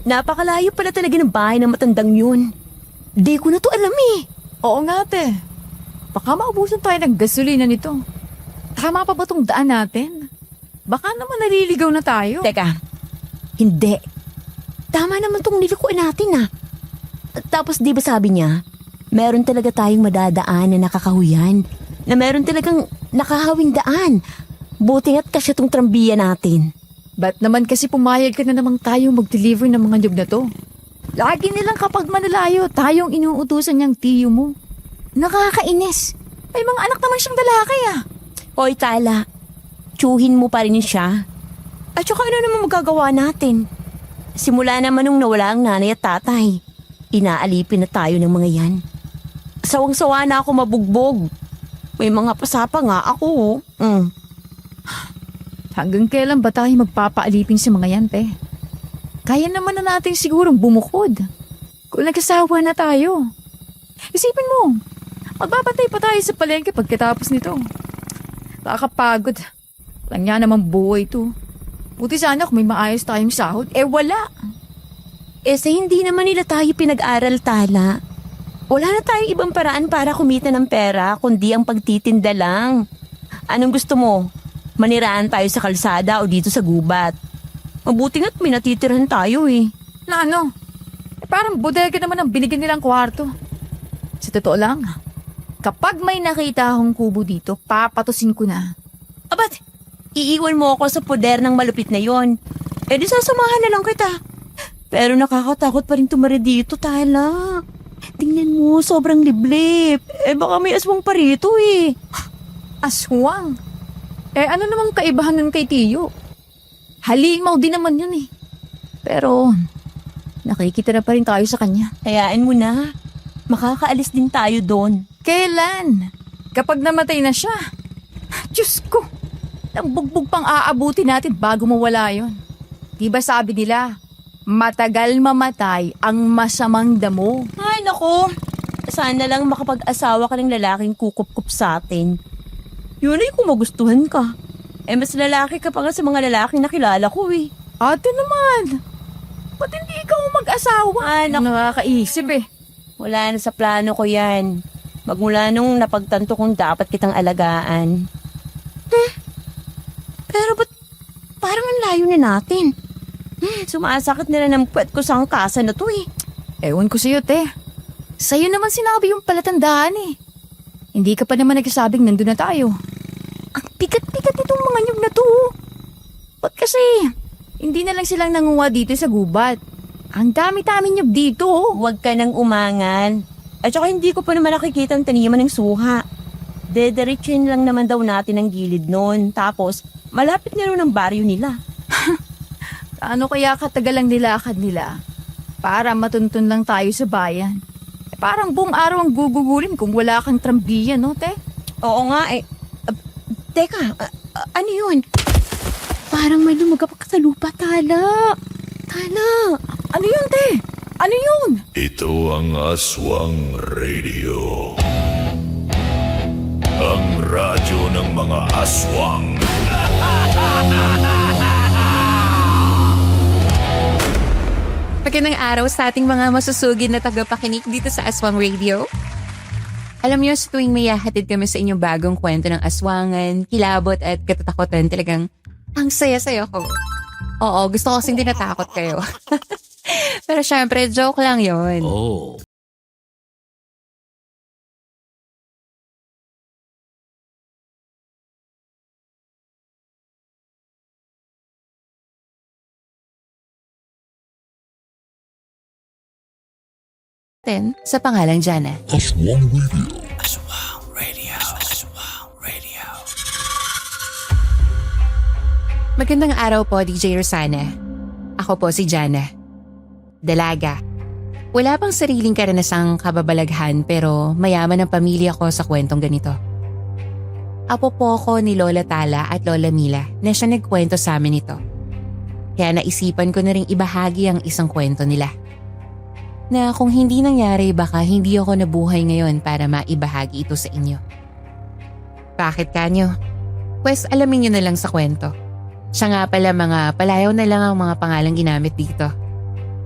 Napakalayo pala talaga ng bahay ng matandang yun. Di ko na to alam eh. Oo nga, te. Baka maubusan tayo ng gasolina nito. Tama pa ba tong daan natin? Baka naman naliligaw na tayo. Teka, hindi. Tama naman tong nilikuan natin ah. Tapos di ba sabi niya, meron talaga tayong madadaan na nakakahuyan. Na meron talagang nakahawing daan. Buti nga't kasya tong trambiya natin. Ba't naman kasi pumayag ka na namang tayo mag-deliver ng mga nyug na to? Lagi nilang kapag manalayo, tayong inuutusan niyang tiyo mo. Nakakainis. May mga anak naman siyang lalaki ah. Hoy Tala, tsuhin mo pa rin siya. At saka ano naman magagawa natin? Simula naman nung nawala ang nanay at tatay. Inaalipin na tayo ng mga yan. Sawang-sawa na ako mabugbog. May mga pasapa nga ako. Hanggang kailan ba tayo magpapaalipin sa mga yan, te? Kaya naman na natin sigurong bumukod. Kung nagkasawa na tayo. Isipin mo, magbabantay pa tayo sa palengke pagkatapos nito. Nakakapagod. Lang niya naman buhay to. Buti sana kung may maayos tayong sahod. Eh wala. Sa hindi naman nila tayo pinag-aral, Tala. Wala na tayong ibang paraan para kumita ng pera kundi ang pagtitinda lang. Anong gusto mo? Maniraan tayo sa kalsada o dito sa gubat. Mabuti nga't may natitirahan tayo eh. Na ano? Parang bodega naman ang binigyan nilang kwarto. Sa totoo lang, kapag may nakita akong kubo dito, papatusin ko na. Abat, iiwan mo ako sa poder ng malupit na yon. Di sasamahan na lang kita. Pero nakakatakot pa rin tumari dito, Tala. Tingnan mo, sobrang liblib. Baka may aswang pa rito eh. Aswang? Ano namang kaibahan nun kay Tiyo? Halimaw din naman yun eh. Pero, nakikita na pa rin tayo sa kanya. Hayaan mo na. Makakaalis din tayo doon. Kailan? Kapag namatay na siya. Diyos ko, ang bugbog pang aabuti natin bago mawala yon. Di ba sabi nila, matagal mamatay ang masamang damo. Ay, nako. Sana lang makapag-asawa ka ng lalaking kukup-kup sa atin. Yun ay kung magustuhan ka. Mas lalaki ka pa nga sa mga lalaking nakilala ko eh. Ate naman, ba't hindi ikaw mag-asawa? Ay, naku. Nakakaisip eh. Wala na sa plano ko yan. Magmula nung napagtanto kong dapat kitang alagaan. Pero ba't parang ang layo na natin? Sumasakit nila ng puwet ko sa angkasa na to eh. Ewan ko sa'yo, te. Sa'yo naman sinabi yung palatandaan eh. Hindi ka pa naman nagsasabing nandun na tayo. Ang pikat-pikat itong mga nyug na to. Ba't kasi hindi na lang silang nanguha dito sa gubat? Ang dami-dami nyug dito. Huwag ka nang umangal. At saka hindi ko pa naman nakikita ang taniman ng suha. Dediretsin lang naman daw natin ang gilid noon. Tapos, malapit na rin ang baryo nila. Ano kaya katagal ang nilakad nila? Para matuntun lang tayo sa bayan. Parang buong araw ang gugugulin kung wala kang trambiya, no, te? Oo nga eh. Teka, ano yun? Parang may lumagapak sa lupa, Tala. Tala. Ano yun, te? Ano yun? Ito ang Aswang Radio. Ang radyo ng mga aswang. Magandang araw sa ating mga masusugid na tagapakinig dito sa Aswang Radio. Alam niyo, sa tuwing may hatid kami sa inyong bagong kwento ng aswangan, kilabot at katatakutan, talagang ang saya-saya ko. Oo, gusto ko kasing tinatakot kayo. Pero syempre, joke lang yon. Oh. Sa pangalang Jana. Aswang Radio. Magandang araw po, DJ Rosana. Ako po si Jana. Dalaga. Wala pang sariling karanasang kababalaghan pero mayaman ang pamilya ko sa kwentong ganito. Apo po ko ni Lola Tala at Lola Mila na siya nagkwento sa amin ito. Kaya naisipan ko na ring ibahagi ang isang kwento nila. Na kung hindi nangyari baka hindi ako nabuhay ngayon para maibahagi ito sa inyo. Bakit kanyo? Pues alamin nyo na lang sa kwento. Siya nga pala mga palayaw na lang ang mga pangalang ginamit dito.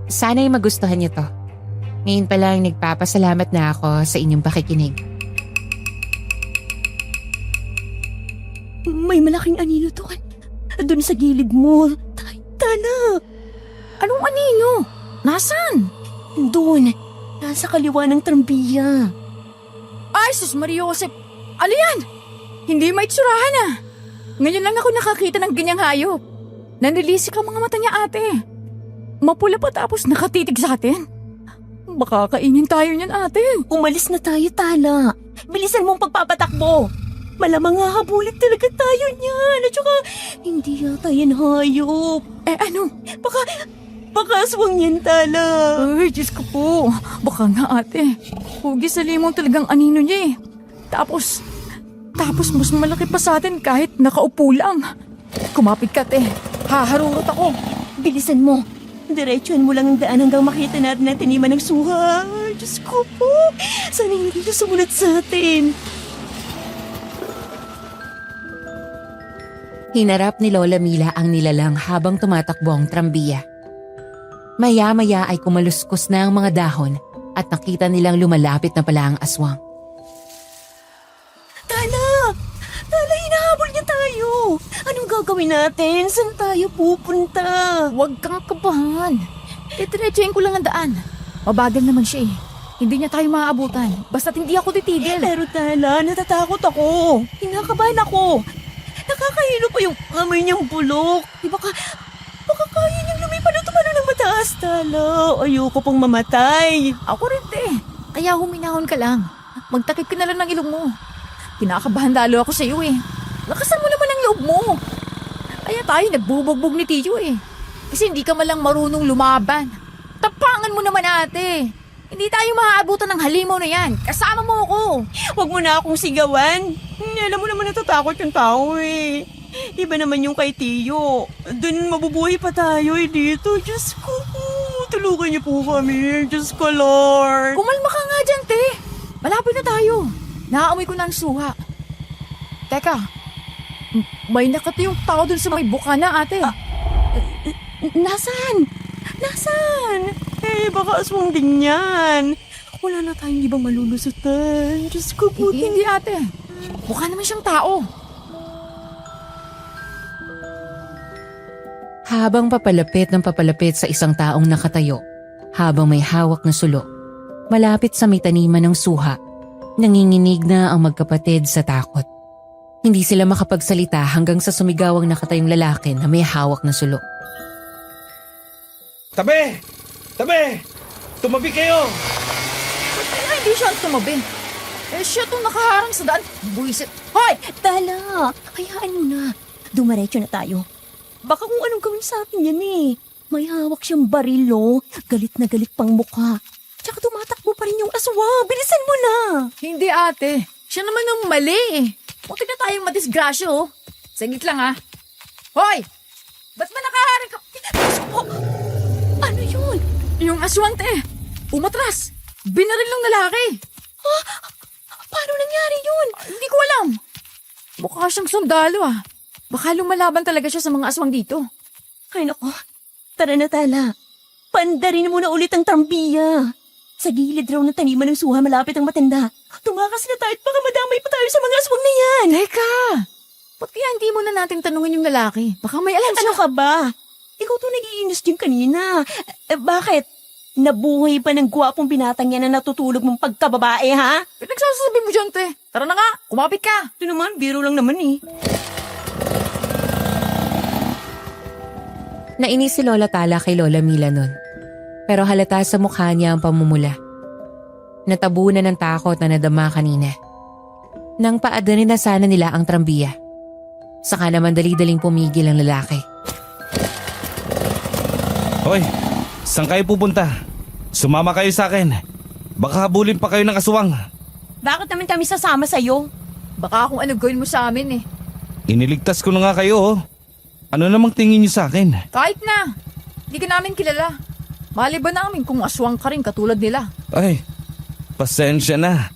Sana'y magustuhan niyo to. Ngayon pa lang nagpapasalamat na ako sa inyong pakikinig. May malaking anino doon. Doon sa gilid mo. Tala. Anong anino? Nasaan? Doon. Nasa kaliwa ng trambiya. Ay, sus Maria Josep. Ano yan? Hindi maitsurahan ah. Ngayon lang ako nakakita ng ganyang hayop. Nanilisik ang mga mata niya ate. Mapula pa tapos nakatitig sa atin. Baka kainin tayo niyan ate. Umalis na tayo, Tala. Bilisan mo ang pagpapatakbo. Malamang hahabulin talaga tayo niyan. At saka, hindi yata yan hayop. Eh ano? Baka aswang yan, Tala. Ay, Diyos ko po. Baka nga ate. Hugi sa limong talagang anino niya eh. Tapos mas malaki pa sa atin kahit nakaupo lang. Kumapit ka te. Haharurot ako. Bilisan mo. Diretsuhan mo lang ang daan hanggang makita natin ang taniman ng suha. Diyos ko po. Sana hindi siya sumunod sa atin. Hinarap ni Lola Mila ang nilalang habang tumatakbo ang trambiya. Maya-maya ay kumaluskos na ang mga dahon at nakita nilang lumalapit na pala ang aswang. Tala! Tala, hinahabol niya tayo. Anong gagawin natin? Saan tayo pupunta? Huwag kang kabahan. Diretsuhin ko lang ang daan. Mabagal naman siya eh. Hindi niya tayo maaabutan. Basta't hindi ako titigil. Pero Tala, natatakot ako. Kinakabahan ako. Nakakahilo pa yung amoy niyang bulok. Baka kaya niyang lumipad o tumalo ng mataas, Tala. Ayoko pong mamatay. Ako rin eh. Kaya huminahon ka lang. Magtakip ka na lang ng ilong mo. Kinakabahan lalo ako sa iyo eh. Lakasan mo naman ang loob mo. Kaya tayo nagbubugbog ni Tiyo eh. Kasi hindi ka malang marunong lumaban. Tapangan mo naman ate. Hindi tayo maaabutan ng halimaw na yan. Kasama mo ako. Huwag mo na akong sigawan. Alam mo naman natatakot yung tao eh. Iba naman yung kay Tiyo. Doon mabubuhay pa tayo eh dito. Diyos ko po. Tulungan niyo po kami. Diyos ko, Lord. Kumalma ka nga dyan, te. Malapit na tayo. Naaamoy ko na ang suha. Teka, may nakatiyong tao dun sa may bukana, ate. Nasaan? Baka aswang din yan. Wala na tayong ibang malulusutan. Diyos ko po. Hindi, ate. Mukha naman siyang tao. Habang papalapit sa isang taong nakatayo, habang may hawak na sulo, malapit sa may taniman ng suha, nanginginig na ang magkapatid sa takot. Hindi sila makapagsalita hanggang sa sumigaw ang nakatayong lalaki na may hawak na sulo. Tabi! Tumabi kayo! Kaya hindi siya tumabi. Eh, siya itong nakaharang sa daan. Buisit. Hoy! Tala, hayaan mo na. Dumaretso na tayo. Baka kung anong gawin sa atin yan eh. May hawak siyang barilo. Galit na galit pang mukha. Tsaka tumatakbo pa rin yung aswa. Bilisan mo na. Hindi, ate. Siya naman ang mali eh. Muntik na tayong madisgrasya, oh. Saglit lang, ha. Hoy! Ba't ba nakaharang ka? Oh, ano yun? Yung aswang, te. Umatras. Binaril ng lalaki. Paano nangyari yun? Hindi ko alam. Mukha siyang sundalo, ah. Baka lumalaban talaga siya sa mga aswang dito. Ay nako, tara na Tala. Pandarin mo na ulit ang trambiya. Sa gilid raw ng taniman ng suha malapit ang matanda. Tumakas na tayo at baka madamay pa tayo sa mga aswang na yan. Teka! Ba't kaya hindi mo na natin tanungin yung lalaki? Baka may alam siya. Ano ka ba? Ikaw to nag-iinis din kanina. Bakit? Nabuhay pa ng gwapong binatang yan na natutulog mong pagkababae, ha? Pinagsasabi mo dyan, te. Tara na nga, kumapit ka. Ito naman, biro lang naman eh. Nainis si Lola Tala kay Lola Mila nun. Pero halata sa mukha niya ang pamumula. Natabunan ng takot na nadama kanina. Nang paadanin na sana nila ang trambiya. Saka naman dali-daling pumigil ang lalaki. Hoy, saan kayo pupunta? Sumama kayo sa akin. Baka habulin pa kayo ng aswang. Bakit naman kami sasama sa'yo? Baka kung ano gawin mo sa amin, eh. Iniligtas ko na nga kayo, oh. Ano namang tingin niyo sa akin? Kahit na. Hindi ka namin kilala. Mali ba namin kung aswang ka rin katulad nila? Ay, pasensya na.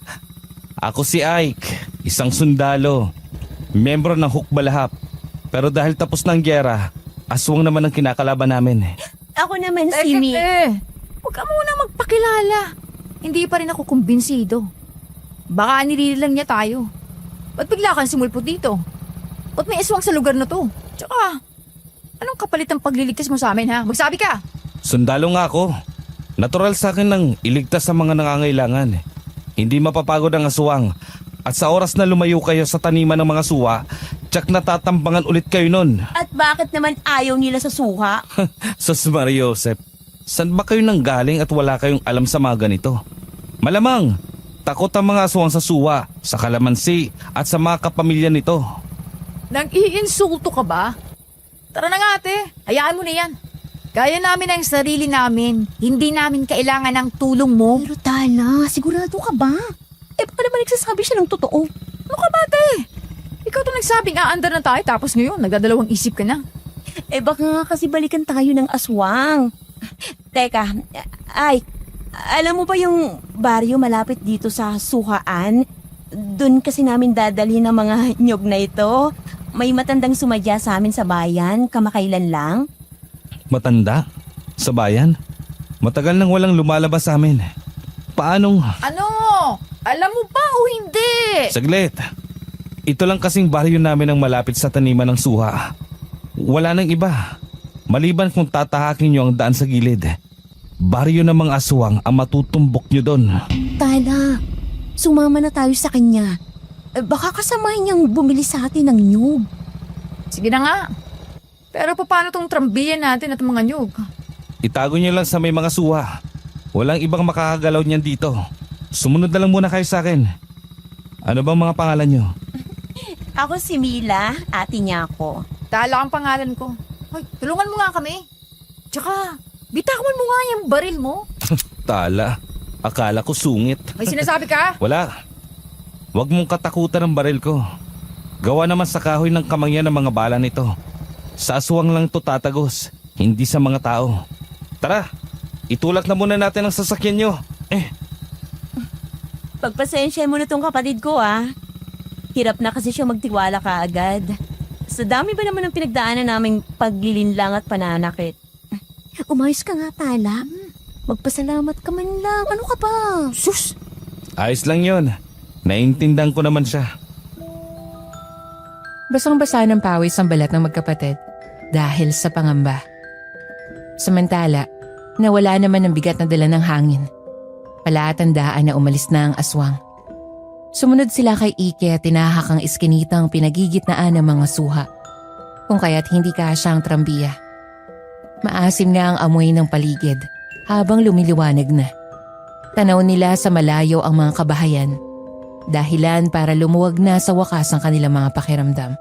Ako si Ike, isang sundalo. Miyembro ng Hukbalahap. Pero dahil tapos na ang gyera, aswang naman ang kinakalaban namin. Ako Ako naman si Mi. Huwag ka muna magpakilala. Hindi pa rin ako kumbinsido. Baka nilili lang niya tayo. Ba't bigla kang sumulpot dito? Ba't may aswang sa lugar na to? Tsaka, anong kapalit ang pagliligtas mo sa amin ha? Magsabi ka! Sundalo nga ako. Natural sa akin nang iligtas sa mga nangangailangan. Hindi mapapagod ang aswang. At sa oras na lumayo kayo sa taniman ng mga suwa, tsak natatambangan ulit kayo nun. At bakit naman ayaw nila sa suha? Sus Maria Josep, saan ba kayo nanggaling at wala kayong alam sa mga ganito? Malamang, takot ang mga aswang sa suwa, sa kalamansi at sa mga kapamilya nito. Nang-iinsulto ka ba? Tara na nga ate, hayaan mo na yan. Kaya namin ang sarili namin. Hindi namin kailangan ng tulong mo. Pero Tala, sigurado ka ba? Eh baka naman nagsasabi siya ng totoo. Ano ka ba ate? Ikaw to nagsabing aandar na tayo tapos ngayon nagdadalawang isip ka na. Eh baka nga kasi balikan tayo ng aswang. Teka, ay, alam mo ba yung baryo malapit dito sa Suhaan? Doon kasi namin dadalhin ng mga nyog na ito. May matandang sumadya sa amin sa bayan, kamakailan lang. Matanda? Sa bayan? Matagal nang walang lumalabas sa amin. Paanong... Ano? Alam mo ba o hindi? Saglit. Ito lang kasing baryo namin ang malapit sa taniman ng suha. Wala nang iba. Maliban kung tatahakin nyo ang daan sa gilid. Baryo ng mga aswang ang matutumbok nyo doon. Tala, sumama na tayo sa kanya. Eh, baka kasamahin niyang bumili sa atin ng nyug. Sige na nga. Pero paano tong trambiyan natin at mga nyug? Itago nyo lang sa may mga suha. Walang ibang makakagalaw niyan dito. Sumunod na lang muna kayo sa akin. Ano bang mga pangalan nyo? Ako si Mila, ate niya ako. Tala ang pangalan ko. Hoy, tulungan mo nga kami. Tsaka, bitawan mo nga yung baril mo. Tala. Akala ko sungit. May sinasabi ka? Wala. Huwag mong katakutan ang baril ko. Gawa naman sa kahoy ng kamangyan ng mga bala nito. Sa aswang lang to tatagos, hindi sa mga tao. Tara, itulak na muna natin ang sasakyan nyo. Pagpasensya mo na tong kapatid ko Hirap na kasi siya magtiwala kaagad. Sa dami ba naman ng pinagdaanan naming paglilinlang at pananakit? Umayos ka nga, Tala. Magpasalamat ka man lang. Ano ka ba? Sus! Ayos lang yon. Naiintindihan ko naman siya. Basang-basa ng pawis ang balat ng magkapatid dahil sa pangamba. Samantala, nawala naman ang bigat na dala ng hangin. Palatandaan na umalis na ang aswang. Sumunod sila kay Ike at tinahak ang iskinitang pinagigitnaan ng mga suha. Kung kaya't hindi kasya ang trambiya. Maasim na ang amoy ng paligid habang lumiliwanag na. Tanaw nila sa malayo ang mga kabahayan. Dahilan para lumuwag na sa wakas ang kanilang mga pakiramdam.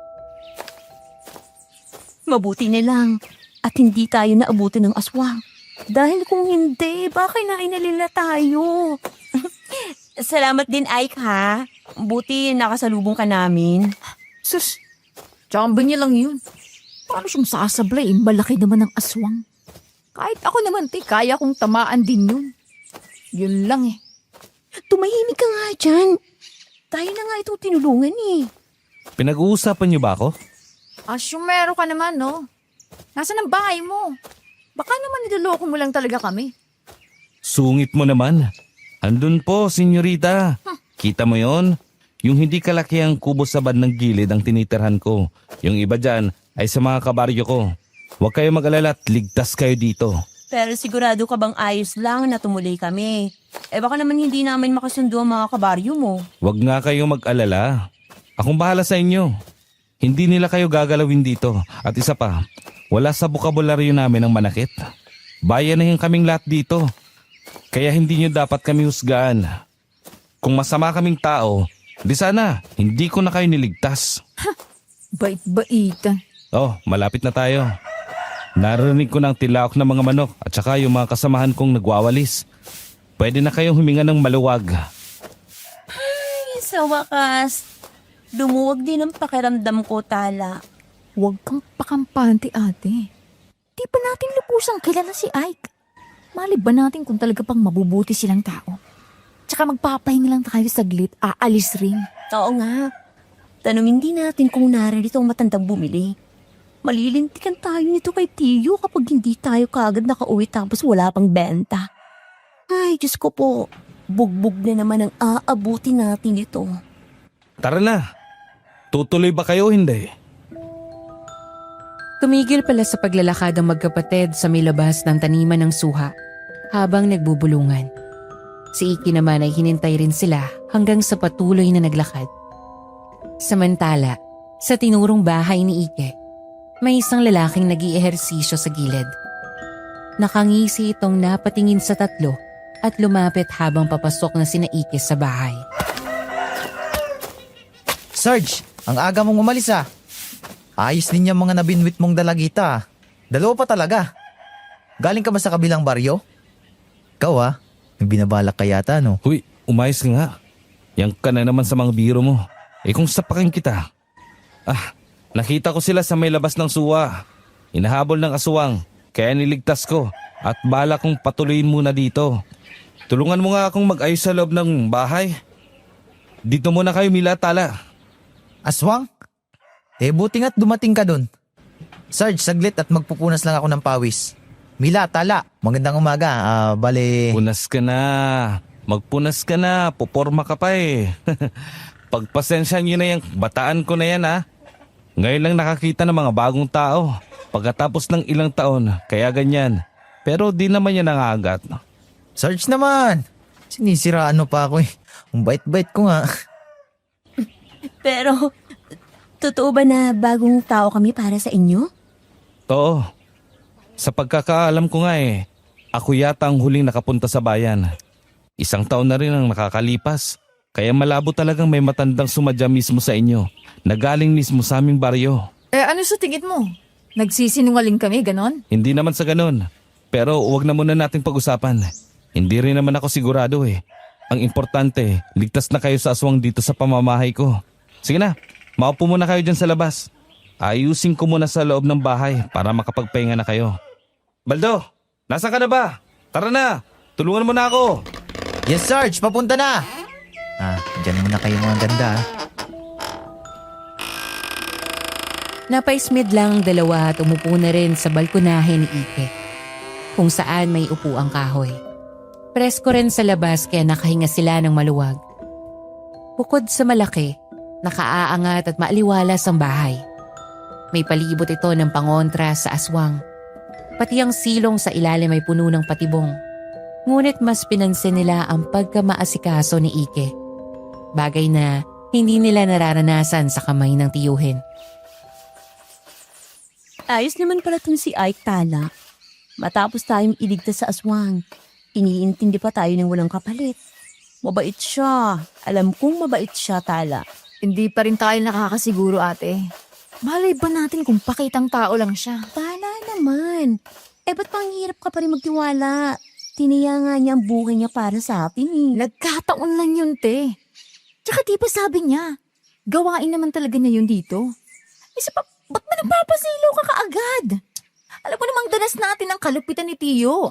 Mabuti na lang at hindi tayo naabutin ng aswang. Dahil kung hindi, baka nainalila tayo. Salamat din, Ike, ha? Buti nakasalubong ka namin. Sus! Tsamba niya lang yun. Paano siyang sasablay? Malaki naman ang aswang. Kahit ako naman, kaya kong tamaan din yun. Yun lang eh. Tumahimik ka nga dyan. Tayo na nga ito tinulungan Pinag-uusapan niyo ba ako? Asyumero ka naman, no? Nasaan ang bahay mo? Baka naman niloloko mo lang talaga kami. Sungit mo naman. Andun po, senyorita. Kita mo yon? Yung hindi kalaki ang kubo sa bandang gilid ang tinitirhan ko. Yung iba dyan ay sa mga kabaryo ko. Huwag kayo mag-alala at ligtas kayo dito. Pero sigurado ka bang ayos lang na tumuloy kami? Eh baka naman hindi namin makasundo ang mga kabaryo mo. Huwag nga kayong mag-alala. Akong bahala sa inyo. Hindi nila kayo gagalawin dito. At isa pa, wala sa bukabularyo namin ang manakit. Bayanahin kaming lahat dito. Kaya hindi nyo dapat kami husgaan. Kung masama kaming tao, di sana, hindi ko na kayo niligtas. Bait-baitan. Oh, malapit na tayo. Narinig ko ng tilaok ng mga manok at saka yung mga kasamahan kong nagwawalis. Pwede na kayong huminga ng maluwag. Ay, sa wakas, lumuwag din ang pakiramdam ko, Tala. Huwag kang pakampante, ate. Di pa natin lubusang kilala si Ike. Malib ba natin kung talaga pang mabubuti silang tao? Tsaka magpapahinga lang tayo saglit, aalis rin. Oo nga. Tanungin din natin kung narito ang matandang bumili. Malilintikan tayo nito kay Tiyo kapag hindi tayo kaagad nakauwi tapos wala pang benta. Ay, Diyos ko po. Bugbog na naman ang aabuti natin ito. Tara na. Tutuloy ba kayo o hindi? Tumigil pala sa paglalakad ang magkapatid sa may labas ng taniman ng suha habang nagbubulungan. Si Iki naman ay hinintay rin sila hanggang sa patuloy na naglakad. Samantala, sa tinurong bahay ni Ike, may isang lalaking nag-iihersisyo sa gilid. Nakangisi itong napatingin sa tatlo at lumapit habang papasok na sina Ike sa bahay. Sarge, ang aga mong umalis ah. Ayos din yung mga nabinwit mong dalagita. Dalawa pa talaga. Galing ka ba sa kabilang baryo? Ikaw ah, may binabalak ka yata no? Huy, umayos ka nga. Yang ka na naman sa mga biro mo. Kung sapakin kita. Nakita ko sila sa may labas ng suwa. Hinahabol ng aswang, kaya niligtas ko at bala kong patuloyin muna dito. Tulungan mo nga akong mag-ayos sa loob ng bahay. Dito muna kayo, Mila, Tala. Aswang? Buti nga't dumating ka dun. Sarge, saglit at magpupunas lang ako ng pawis. Mila, Tala, magandang umaga. Bale... Punas ka na. Magpunas ka na. Puporma ka pa eh. Pagpasensya nyo na yung bataan ko na yan ha. Ngayon lang nakakita ng mga bagong tao. Pagkatapos ng ilang taon, kaya ganyan. Pero di naman yan nangagat. Sarge naman! Sinisiraan mo pa ako eh. Ang bait-bait ko nga. Pero, totoo ba na bagong tao kami para sa inyo? Oo. Sa pagkakaalam ko nga ako yata ang huling nakapunta sa bayan. Isang taon na rin ang nakakalipas. Kaya malabo talagang may matandang sumadya mismo sa inyo. Na galing mismo sa aming baryo. Ano sa tingin mo? Nagsisinungaling kami, ganon? Hindi naman sa ganun. Pero huwag na muna nating pag-usapan. Hindi rin naman ako sigurado eh. Ang importante, ligtas na kayo sa aswang dito sa pamamahay ko. Sige na, maupo muna kayo dyan sa labas. Ayusin ko muna sa loob ng bahay para makapagpahinga na kayo. Baldo, nasa ka na ba? Tara na, tulungan mo na ako. Yes, Sarge, papunta na! Dyan muna kayo mga ganda ah. Napaismid lang ang dalawa at umupo na rin sa balkonahe ni Ike, kung saan may upuang kahoy. Presko rin sa labas kaya nakahinga sila ng maluwag. Bukod sa malaki, nakaaangat at maaliwalas ang bahay. May palibot ito ng pangontra sa aswang. Pati ang silong sa ilalim ay puno ng patibong. Ngunit mas pinansin nila ang pagkamaasikaso ni Ike. Bagay na hindi nila nararanasan sa kamay ng tiyuhin. Ayos naman pala itong si Ike, Tala. Matapos tayong iligtas sa aswang, iniintindi pa tayo ng walang kapalit. Mabait siya. Alam kong mabait siya, Tala. Hindi pa rin tayo nakakasiguro, ate. Malay ba natin kung pakitang tao lang siya? Tala naman. Ba't pang hirap ka pa rin magtiwala? Tiniya nga niya ang buhay niya para sa atin eh. Nagkataon lang yun, te. Tsaka di ba sabi niya, gawain naman talaga niya yun dito. Isa pa, ba't ba nagpapasilaw ka kaagad? Alam mo namang danas natin ang kalupitan ni Tiyo.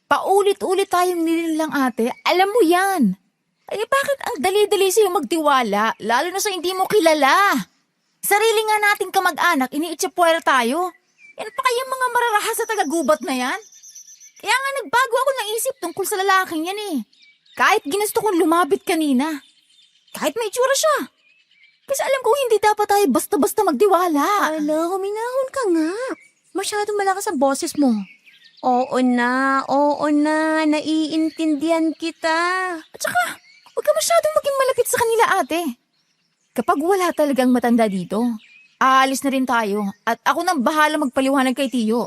Paulit-ulit tayong nililang ate, alam mo yan. Ay bakit ang dali-dali sa'yo magtiwala, lalo na sa hindi mo kilala? Sarili nga nating kamag-anak, iniitsapwera tayo. Yan pa kayang mga mararahas sa taga-gubat na yan? Kaya nga nagbago ako ng isip tungkol sa lalaking yan eh. Kahit ginusto kong lumapit kanina. Kahit may itsura siya. Kasi alam ko hindi dapat tayo basta-basta magtiwala. Ala, huminahon ka nga. Masyadong malakas ang boses mo. Oo na, naiintindihan kita. At saka, huwag ka masyadong maging malapit sa kanila ate. Kapag wala talagang matanda dito, aalis na rin tayo at ako nang bahala magpaliwanag kay Tiyo.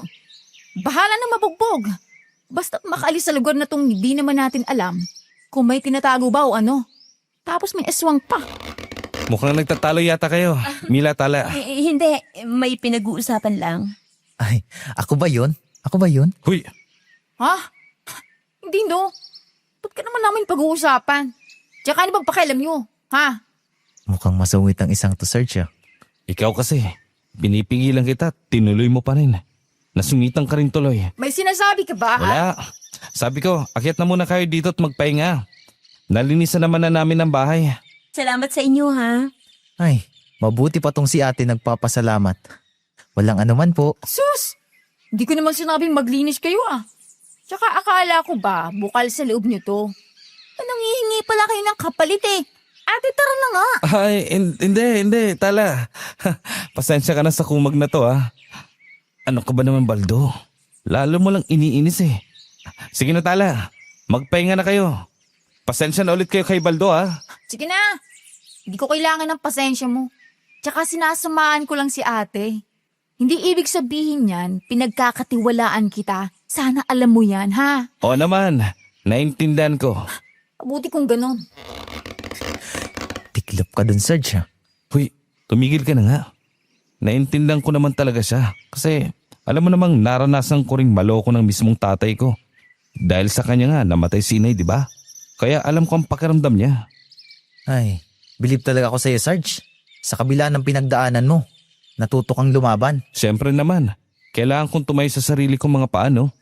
Bahala na mabugbog. Basta makaalis sa lugar na tong hindi naman natin alam kung may tinatago ba o ano. Tapos may aswang pa. Mukhang nagtatalo yata kayo. Mila, Tala. Hindi, may pinag-uusapan lang. Ay, ako ba yun? Ako ba yun? Huy, Ha? Hindi no. Ba't ka naman namin pag-uusapan? Tsaka ano bang pakialam nyo? Ha? Mukhang masungit ang isang to, Sarge ah. ikaw kasi. Pinipigilan kita, tinuloy mo pa rin. Nasungitan ka rin tuloy. May sinasabi ka ba? Ha? Wala. Sabi ko, akyat na muna kayo dito at magpahinga. Nalinisan naman na namin ang bahay. Salamat sa inyo, ha? Ay, mabuti pa tong si ate nagpapasalamat. Walang anuman po. Sus! Hindi ko naman sinabing maglinis kayo ah. Tsaka akala ko ba, bukal sa loob nyo to? Nangihingi pala kayo ng kapalit eh. Ate, tara na nga. Ay, hindi, Tala. Pasensya ka na sa kumag na to, ha. Ano ka ba naman, Baldo? Lalo mo lang iniinis eh. Sige na, Tala. Magpahinga na kayo. Pasensya na ulit kayo kay Baldo, ha. Sige na. Hindi ko kailangan ng pasensya mo. Tsaka sinasamaan ko lang si ate. Hindi ibig sabihin yan, pinagkakatiwalaan kita. Sana alam mo yan, ha? Oo naman, naintindihan ko. Mabuti kung ganon. Tiklop ka dun, Sarge, ha? Huy, tumigil ka na nga. Naintindihan ko naman talaga siya. Kasi alam mo namang naranasan ko ring maloko ng mismong tatay ko. Dahil sa kanya nga namatay si inay, di ba? Kaya alam ko ang pakiramdam niya. Ay, believe talaga ako sa'yo, Sarge. Sa kabila ng pinagdaanan mo, natuto kang lumaban. Siyempre naman, kailangan kong tumayo sa sarili kong mga paano.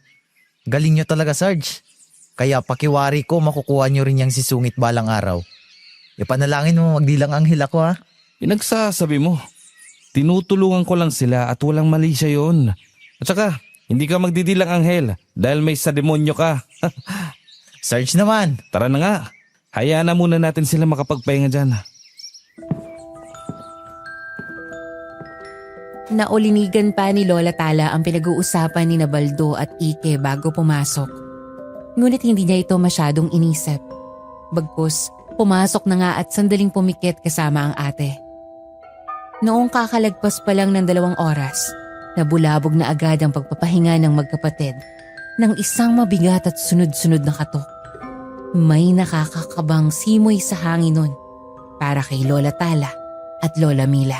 Galing nyo talaga, Sarge. Kaya pakiwari ko makukuha nyo rin yung sisungit balang araw. Ipanalangin mo magdilang anghel ako, ha? Pinagsasabi mo. Tinutulungan ko lang sila at walang mali siya yun. At saka, hindi ka magdidilang anghel dahil may sa demonyo ka. Sarge naman. Tara na nga, hayaan na muna natin sila makapagpahinga dyan. Naulinigan pa ni Lola Tala ang pinag-uusapan ni Baldo at Ike bago pumasok. Ngunit hindi niya ito masyadong inisip. Bagkus, pumasok na nga at sandaling pumikit kasama ang ate. Noong kakalagpas pa lang ng 2 oras, nabulabog na agad ang pagpapahinga ng magkapatid ng isang mabigat at sunod-sunod na katok. May nakakakabang simoy sa hangin nun para kay Lola Tala at Lola Mila.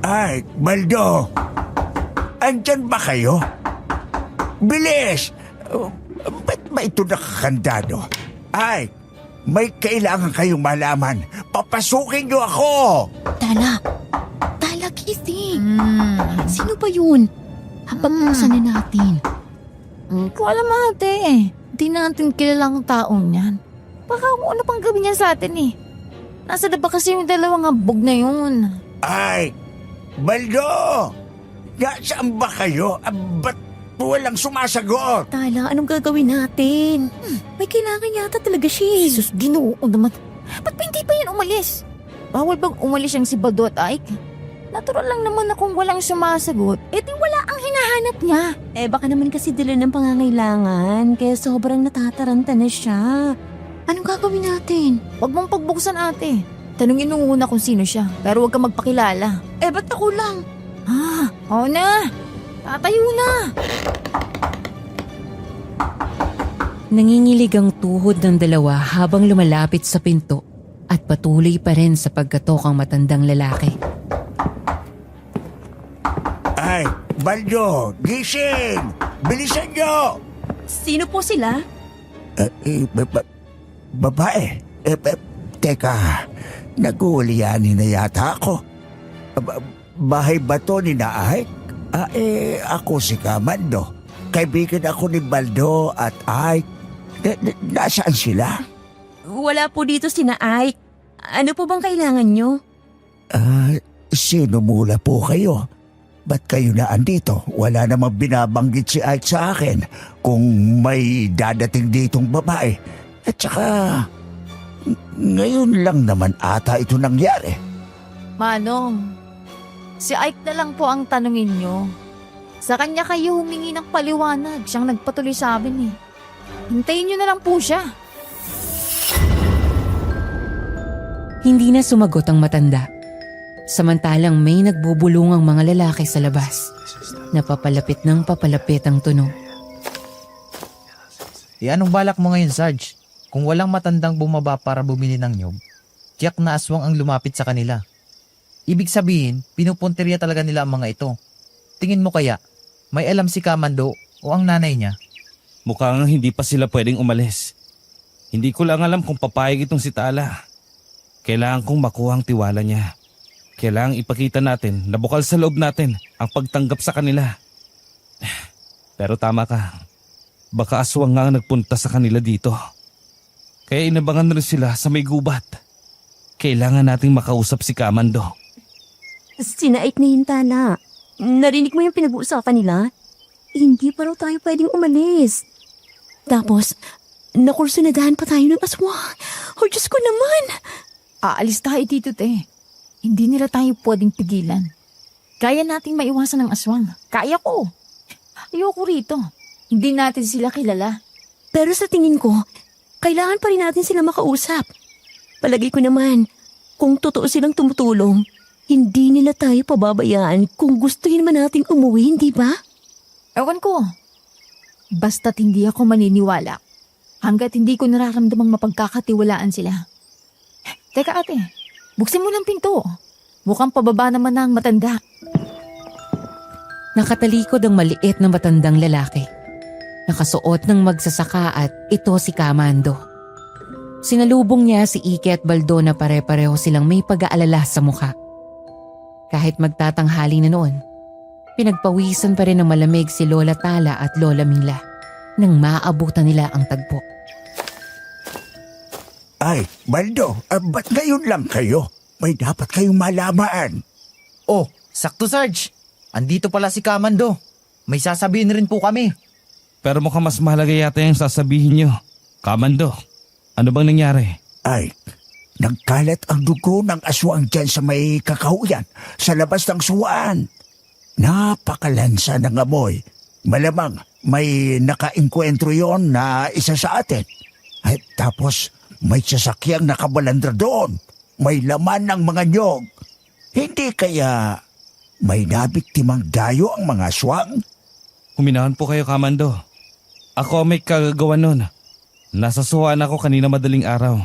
Ay, Baldo! Andyan ba kayo? Bilis! Ba't ba ito nakakandado? Ay, may kailangan kayong malaman. Papasukin niyo ako! Tala, gising. Sino ba yun? Pag-usan na natin. Hindi ko alam ate. Hindi natin kilalang taong yan. Baka kung ano pang gawin niya sa atin eh. Nasa na ba kasi yung 2 habog na yun? Ay, Baldo! Nasaan ba kayo? Ba't walang sumasagot? Tala, anong gagawin natin? May kailangan yata talaga siya. Jesus, Ginoo naman. Ba't pa hindi pa yan umalis? Bawal bang umalis yung si Baldo at Ike? Natural lang naman na kung walang sumasagot, di wala ang hinahanap niya. Baka naman kasi dila ng pangangailangan, kaya sobrang natataranta na siya. Anong gagawin natin? Huwag mong pagbuksan ate. Tanungin mo muna kung sino siya, pero huwag kang magpakilala. Ba't ako lang? Oo na! Tatayo na! Nangingilig ang tuhod ng 2 habang lumalapit sa pinto at patuloy pa rin sa pagkatok ang matandang lalaki. Ay, Baldo! Gising! Bilisan niyo! Sino po sila? Babae? Teka, nag-uulianin na yata ako. Bahay ba to ni Naay? Ako si Kamando. Kaibigan ako ni Baldo at Ike. Nasaan sila? Wala po dito si Ike. Ano po bang kailangan nyo? Sino mula po kayo? Ba't kayo na andito? Wala namang binabanggit si Ike sa akin kung may dadating ditong babae. At saka, ngayon lang naman ata ito nangyari. Manong, si Ike na lang po ang tanungin nyo. Sa kanya kayo humingi ng paliwanag. Siyang nagpatuloy sa amin eh. Hintayin nyo na lang po siya. Hindi na sumagot ang matanda. Samantalang may nagbubulungang mga lalaki sa labas. Napapalapit ng papalapit ang tunog. Anong balak mo ngayon, Sarge? Kung walang matandang bumaba para bumili ng nyog, tiyak na aswang ang lumapit sa kanila. Ibig sabihin, pinupunteriya talaga nila ang mga ito. Tingin mo kaya, may alam si Kamando o ang nanay niya? Mukhang hindi pa sila pwedeng umalis. Hindi ko lang alam kung papayag itong si Tala. Kailangan kong makuha ang tiwala niya. Kailangang ipakita natin na bukal sa loob natin ang pagtanggap sa kanila. Pero tama ka. Baka aswang nga ang nagpunta sa kanila dito. Kaya inabangan rin sila sa may gubat. Kailangan nating makausap si Kamando. Sinait na hintala. Narinig mo yung pinag-uusapan nila? Hindi pa raw tayo pwedeng umalis. Tapos, nakursunadahan pa tayo ng aswang. Oh, Diyos ko naman! Aalis tayo dito, te. Hindi nila tayo pwedeng pigilan. Kaya nating maiwasan ng aswang. Kaya ko. Ayoko rito. Hindi natin sila kilala. Pero sa tingin ko, kailangan pa rin natin sila makausap. Palagay ko naman, kung totoo silang tumutulong, hindi nila tayo pababayaan kung gustuhin man nating umuwi, hindi ba? Ewan ko. Basta't hindi ako maniniwala hanggat hindi ko nararamdamang mapagkakatiwalaan sila. Teka ate, buksin mo ng pinto. Mukhang pababa naman na ang matanda. Nakatalikod ang maliit na matandang lalaki. Nakasuot ng magsasaka at ito si Kamando. Sinalubong niya si Ike at Baldo na pare-pareho silang may pag-aalala sa mukha. Kahit magtatanghali na noon, pinagpawisan pa rin ng malamig si Lola Tala at Lola Mila nang maabutan nila ang tagpo. Ay, Baldo, ba't ngayon lang kayo? May dapat kayong malaman. Oh, sakto Sarge. Andito pala si Kamando. May sasabihin rin po kami. Pero mukhang mas mahalaga yata yung sasabihin nyo. Kamando, ano bang nangyari? Ay, nagkalat ang dugo ng aswang dyan sa may kakahuyan, sa labas ng suwaan. Napakalansa ng amoy. Malamang may nakainkwentro yon na isa sa atin. At tapos may sasakyang nakabalandra doon. May laman ng mga nyog. Hindi kaya may nabiktimang dayo ang mga aswang? Huminahan po kayo, Kamando. Ako may kagagawa nun. Nasa suwaan ako kanina madaling araw.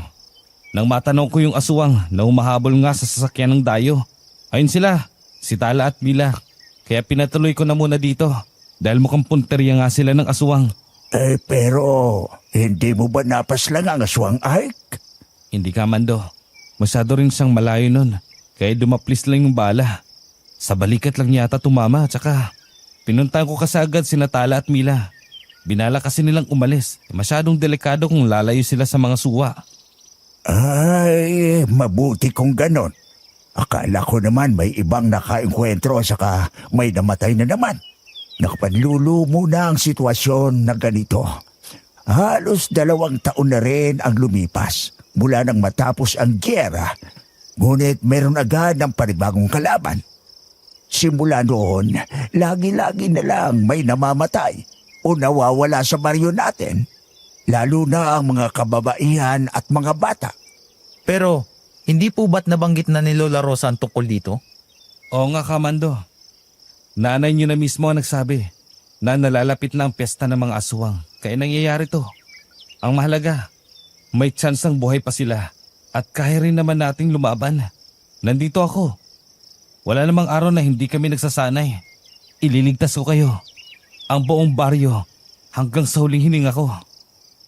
Nang matanong ko yung aswang na umahabol nga sa sasakyan ng dayo. Ayun sila, si Tala at Mila. Kaya pinatuloy ko na muna dito dahil mukhang punteriya nga sila ng aswang. Pero hindi mo ba napaslang ang aswang, Ike? Hindi, Kamando. Masyado rin siyang malayo nun. Kaya dumaplis lang yung bala. Sa balikat lang yata tumama at saka pinuntahan ko kasi agad sina Tala at Mila. Binala kasi nilang umalis. Masyadong delikado kung lalayo sila sa mga suwa. Ay, mabuti kung ganon. Akala ko naman may ibang nakainkwentro saka may namatay na naman. Nakapanlulumo na ang sitwasyon na ganito. Halos 2 taon na rin ang lumipas mula nang matapos ang gyera. Ngunit meron agad ng panibagong kalaban. Simula noon, lagi-lagi na lang may namamatay o nawawala sa baryo natin. Lalo na ang mga kababaihan at mga bata. Pero, hindi po ba't nabanggit na ni Lola Rosa ang tungkol dito? Oo nga, Kamando. Nanay niyo na mismo ang nagsabi na nalalapit na ang piyesta ng mga aswang. Kaya nangyayari to. Ang mahalaga, may tsansang buhay pa sila at kaya rin naman nating lumaban. Nandito ako. Wala namang araw na hindi kami nagsasanay. Ililigtas ko kayo. Ang buong baryo hanggang sa huling hininga ko.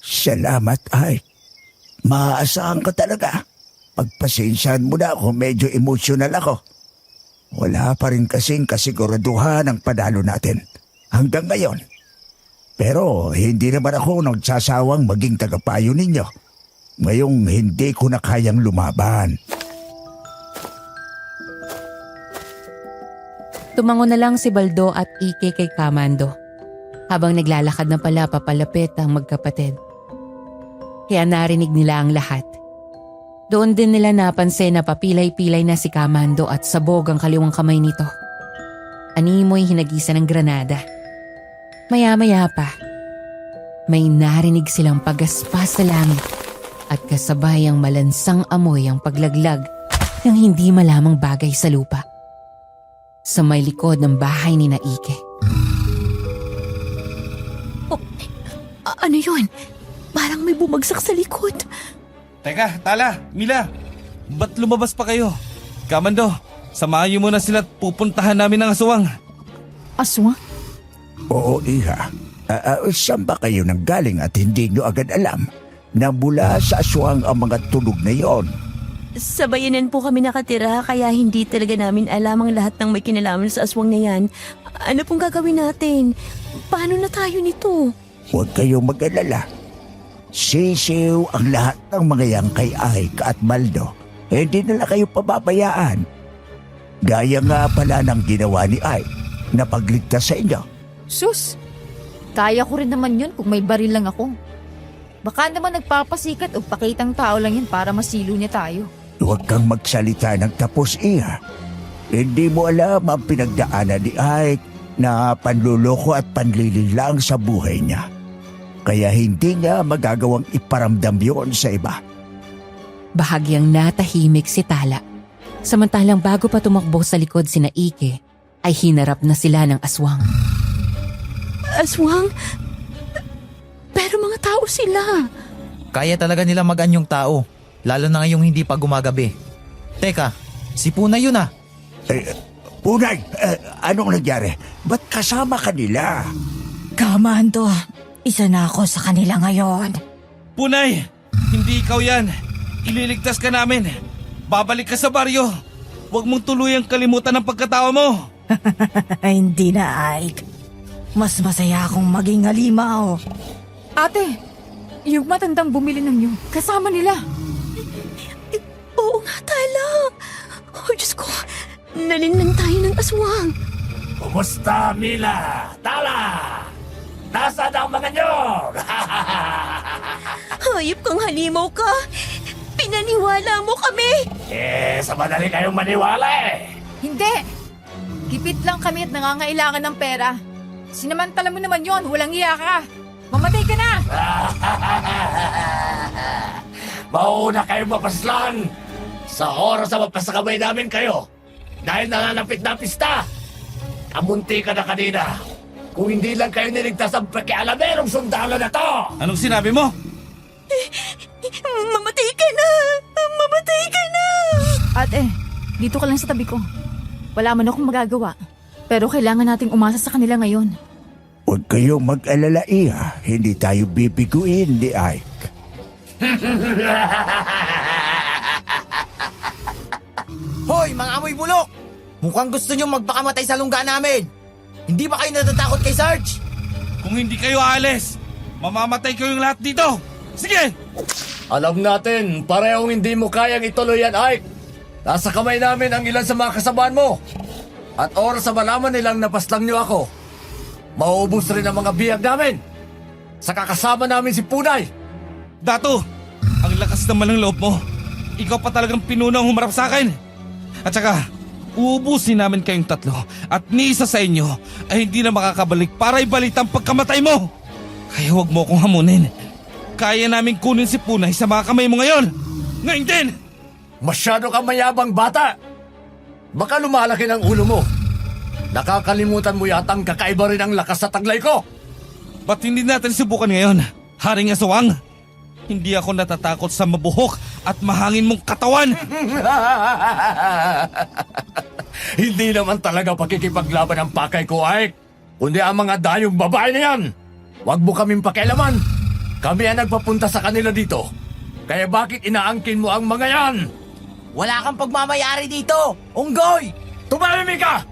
Salamat, Ike. Maaasahan ka talaga. Pagpasensyahan mo na ako, medyo emosyonal ako. Wala pa rin kasing kasiguraduhan ang panalo natin hanggang ngayon. Pero hindi naman ako nagsasawang maging tagapayo ninyo. Ngayong hindi ko na kayang lumaban. Tumango na lang si Baldo at Ike kay Kamando habang naglalakad na pala papalapit ang magkapatid. Kaya narinig nila ang lahat. Doon din nila napansin na papilay-pilay na si Kamando at sabog ang kaliwang kamay nito. Animoy hinagisa ng granada. Maya-maya pa, may narinig silang pagaspas sa langit at kasabay ang malansang amoy ang paglaglag ng hindi malamang bagay sa lupa. Sa may likod ng bahay ni Ike. Ano yun? Parang may bumagsak sa likod. Teka, Tala, Mila, ba't lumabas pa kayo? Kamando, samahan niyo muna sila at pupuntahan namin ng aswang. Aswang? Oo, Iha. Saan ba kayo nanggaling at hindi nyo agad alam na mula sa aswang ang mga tunog na yon? Sa bayanan po kami nakatira kaya hindi talaga namin alam ang lahat ng may kinalaman sa aswang na yan. Ano pong gagawin natin? Paano na tayo nito? Huwag kayong mag-alala. Sisiw ang lahat ng mga yan kay Ike at Baldo. Hindi nila kayo pababayaan. Gaya nga pala ng ginawa ni Ike na pagligtas sa inyo. Sus, kaya ko rin naman yun kung may baril lang ako. Baka naman nagpapasikat o pakitang tao lang yan para masilo niya tayo. Huwag kang magsalita ng tapos, Iha. Hindi mo alam ang pinagdaanan ni Ike na panluloko at panlilinlang sa buhay niya. Kaya hindi niya magagawang iparamdam yon sa iba. Bahagyang natahimik si Tala. Samantalang bago pa tumakbo sa likod sina Ike, ay hinarap na sila ng aswang. Aswang? Pero mga tao sila. Kaya talaga nila mag-anyong tao, lalo na ngayong hindi pa gumagabi. Teka, si Puna yun ah. Punay, anong nangyari? Ba't kasama ka nila? Kamando, isa na ako sa kanila ngayon. Punay, hindi ikaw yan. Ililigtas ka namin. Babalik ka sa baryo. Huwag mong tuluyang kalimutan ang pagkatao mo. Hindi na, Ike. Mas masaya akong maging halimaw. Ate, yung matandang bumili ng nyug, kasama nila. Oo nga, Tala. Oh, Diyos ko. Nalinlang tayo ng aswang. Kumusta, Mila? Tala! Nasaan ang mga nyog? Hayop kang halimaw ka. Pinaniwala mo kami. Sa madali kayong maniwala eh. Hindi! Gipit lang kami at nangangailangan ng pera. Sinamantala mo naman yon, walang iya ka. Mamatay ka na! Mauna kayong mapaslan sa oras na mapasakabay namin kayo dahil nananapit na pista. Kamunti ka na kanina. Kung hindi lang kayo niligtas ang pakialamerong sundalo na to. Anong sinabi mo? Mamatay ka na! Mamatay ka na! Ate, dito ka lang sa tabi ko. Wala man akong magagawa. Pero kailangan nating umasa sa kanila ngayon. Huwag kayong mag-alala, Iha. Hindi tayo bibiguin ni Ike. Hoy, mga amoy bulok! Mukhang gusto nyo magpakamatay sa lungga namin. Hindi ba kayo natatakot kay Sarge? Kung hindi kayo aalis, mamamatay kayong lahat dito. Sige! Alam natin, parehong hindi mo kayang ituloy yan, Ike. Nasa kamay namin ang ilan sa mga kasabahan mo. At oras sa malaman nilang napaslang niyo ako, mauubos rin ang mga biyag namin. Sa kakasama namin si Punay. Dato, ang lakas naman ng loob mo. Ikaw pa talagang pinunang humarap sa akin. At saka, uubusin namin kayong tatlo at ni isa sa inyo ay hindi na makakabalik para ibalita ang pagkamatay mo. Kaya huwag mo akong hamunin. Kaya namin kunin si Punay sa mga kamay mo ngayon. Ngayon din! Masyado kang mayabang bata. Baka lumalaki ng ulo mo. Nakakalimutan mo yatang kakaiba rin ang lakas sa taglay ko. Ba't hindi natin subukan ngayon, Haring Aswang? Hindi ako natatakot sa mabuhok at mahangin mong katawan. Hindi naman talaga pakikipaglaban ang pakay ko, Ike. Kundi ang mga dayong babae na yan. Huwag mo kaming pakialaman. Kami ang nagpapunta sa kanila dito. Kaya bakit inaangkin mo ang mga yan? Wala kang pagmamayari dito! Unggoy! Tumahimik ka!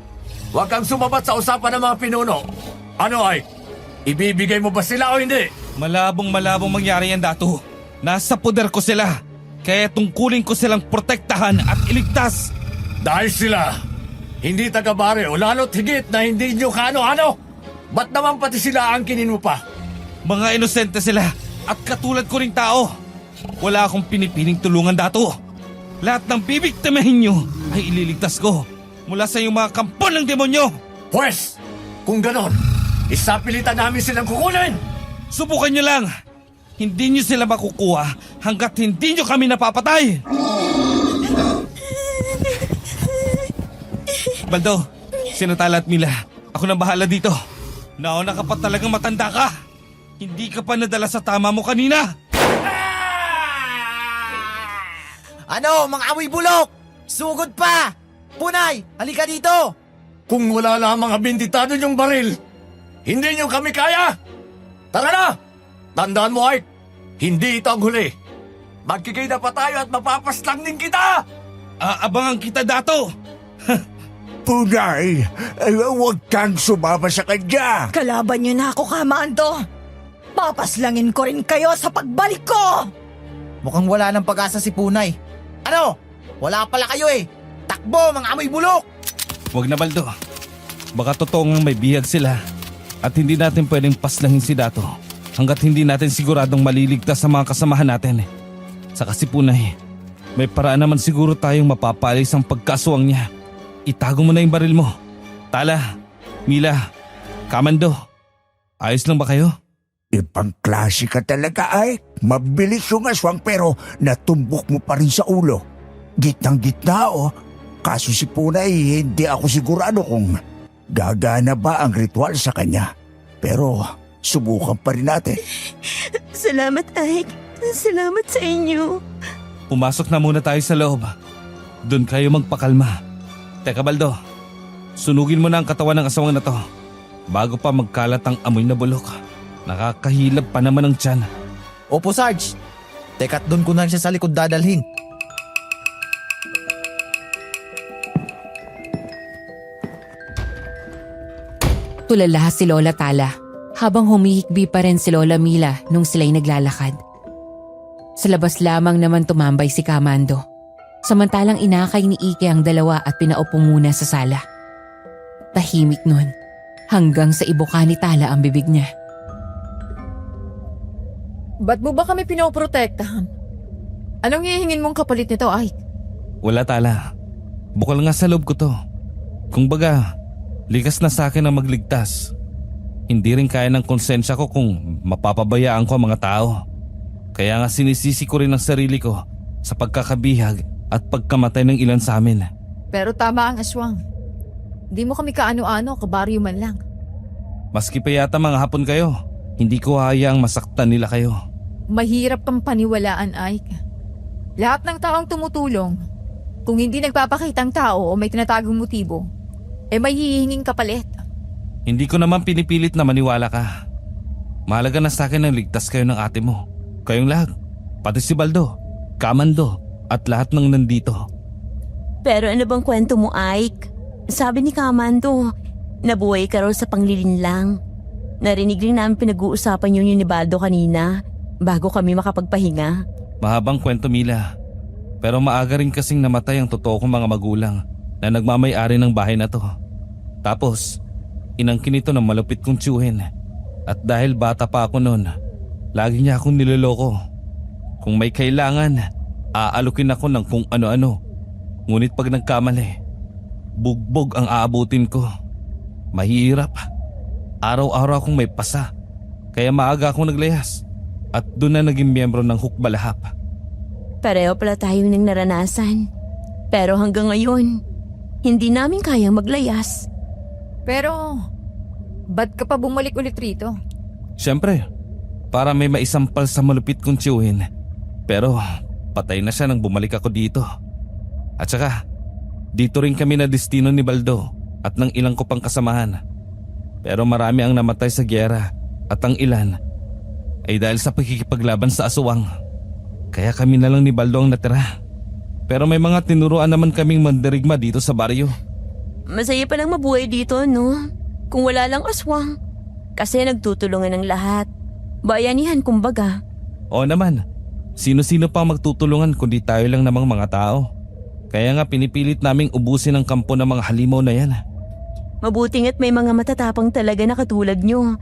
Huwag kang sumabat sa usapan ng mga pinuno. Ano, Ike? Ibibigay mo ba sila o hindi? Malabong mangyari yan, Dato. Nasa poder ko sila. Kaya tungkulin ko silang protektahan at iligtas. Dahil sila, hindi taga-bare o lalo't higit na hindi nyo kaano-ano. Ba't naman pati sila angkinin mo pa? Mga inosente sila at katulad ko ring tao. Wala akong pinipiling tulungan, Dato. Lahat ng bibiktimahin nyo ay ililigtas ko mula sa iyong mga kampon ng demonyo. Pwes, kung ganon, isapilitan namin silang kukunin. Subukan nyo lang. Hindi nyo sila makukuha hanggat hindi nyo kami napapatay. Baldo, Sinatala at Mila, ako nang bahala dito. Nauna ka pa talagang matanda ka. Hindi ka pa nadala sa tama mo kanina. Ano, mga amoy bulok? Sugod pa! Punay, halika dito! Kung wala lang mga bintitado niyong baril, hindi niyo kami kaya! Tara na! Tandaan mo, Ike, hindi ito ang huli. Magkikita pa tayo at mapapaslang din kita! Aabangan kita, Dato. Punay, huwag kang sumama sa kanya. Kalaban niyo na ako, Kamando. Papaslangin ko rin kayo sa pagbalik ko! Mukhang wala ng pag-asa si Punay. Ano? Wala pala kayo eh. Takbo, mga amoy bulok! Huwag na, Baldo. Baka totoo ngang may bihag sila at hindi natin pwedeng paslangin si Dato hanggat hindi natin siguradong maliligtas sa mga kasamahan natin. Sa kasipunay, may paraan naman siguro tayong mapapalis ang pagkaswang niya. Itago mo na yung baril mo. Tala, Mila, Kamando, ayos lang ba kayo? Ibang klase ka talaga, Ike. Mabilis yung aswang pero natumbok mo pa rin sa ulo. Gitnang-gitna, oh. Kaso si Punay, hindi ako sigurado kung gagana ba ang ritual sa kanya. Pero subukan pa rin natin. Salamat, Ike. Salamat sa inyo. Pumasok na muna tayo sa loob. Doon kayo magpakalma. Teka, Baldo, sunugin mo na ang katawan ng aswang na to bago pa magkalat ang amoy na bulok. Nakakahilab pa naman ang tiyan. Opo, Sarge. Teka't doon ko na siya sa likod dadalhin. Tulala si Lola Tala habang humihikbi pa rin si Lola Mila nung sila'y naglalakad. Sa labas lamang naman tumambay si Kamando. Samantalang inakay ni Ike ang dalawa at pinaupo muna sa sala. Tahimik nun hanggang sa ibuka ni Tala ang bibig niya. Ba't mo ba kami pinoprotektahan? Anong hihingin mong kapalit nito, Ike? Wala, Tala. Bukal nga sa loob ko to. Kung baga, likas na sa akin ang magligtas. Hindi rin kaya ng konsensya ko kung mapapabayaan ko ang mga tao. Kaya nga sinisisi ko rin ang sarili ko sa pagkakabihag at pagkamatay ng ilan sa amin. Pero tama ang aswang. Di mo kami kaano-ano, kabaryo man lang. Maski pa yata mga hapon kayo, hindi ko hayaang masaktan nila kayo. Mahirap kang paniwalaan, Ike. Lahat ng taong tumutulong, kung hindi nagpapakitang tao o may tinatagong motibo, may hihinging kapalit. Hindi ko naman pinipilit na maniwala ka. Mahalaga na sa akin ang ligtas kayo ng ate mo. Kayong lahat, pati si Baldo, Kamando at lahat ng nandito. Pero ano bang kwento mo, Ike? Sabi ni Kamando, nabuhay ka raw sa panglilinlang. Narinig rin namin pinag-uusapan yun ni Baldo kanina bago kami makapagpahinga. Mahabang kwento, Mila. Pero maaga rin kasing namatay ang totoo kong mga magulang na nagmamay-ari ng bahay na to. Tapos, inangkin ito ng malupit kong tiyuhin. At dahil bata pa ako noon, lagi niya akong niloloko. Kung may kailangan, aalukin ako ng kung ano-ano. Ngunit pag nagkamali, bugbog ang aabutin ko. Mahirap. Araw-araw akong may pasa. Kaya maaga akong naglayas. At doon na naging miyembro ng Hukbalahap. Pareho pala tayo ng naranasan. Pero hanggang ngayon, hindi namin kayang maglayas. Pero, ba't ka pa bumalik ulit rito? Siyempre, para may maisampal sa malupit kong tiyuhin. Pero patay na siya nang bumalik ako dito. At saka, dito rin kami na destino ni Baldo at ng ilang ko pang kasamahan. Pero marami ang namatay sa gyera at ang ilan ay dahil sa pagkikipaglaban sa aswang. Kaya kami na lang ni Baldo ang natira. Pero may mga tinuruan naman kaming mandirigma dito sa baryo. Masaya palang mabuhay dito, no? Kung wala lang aswang. Kasi nagtutulungan ng lahat. Bayanihan kumbaga. Oo naman, sino-sino pa magtutulungan kundi tayo lang namang mga tao. Kaya nga pinipilit naming ubusin ang kampo ng mga halimaw na yan. Mabuting at may mga matatapang talaga na katulad nyo.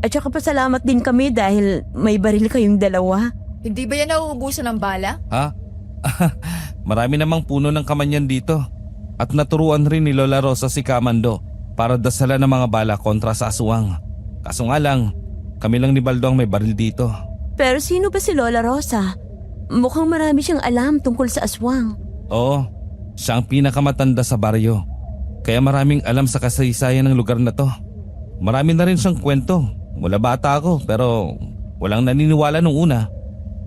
At saka pasalamat din kami dahil may baril kayong dalawa. Hindi ba yan nauubusan ng bala? Ha? Marami namang puno ng kamanyan dito. At naturuan rin ni Lola Rosa si Kamando para dasalan ng mga bala kontra sa aswang. Kaso nga lang, kami lang ni Baldo ang may baril dito. Pero sino ba si Lola Rosa? Mukhang marami siyang alam tungkol sa aswang. Oo, siya ang pinakamatanda sa baryo. Kaya maraming alam sa kasaysayan ng lugar na to. Marami na rin siyang kwento. Mula bata ako pero walang naniniwala nung una.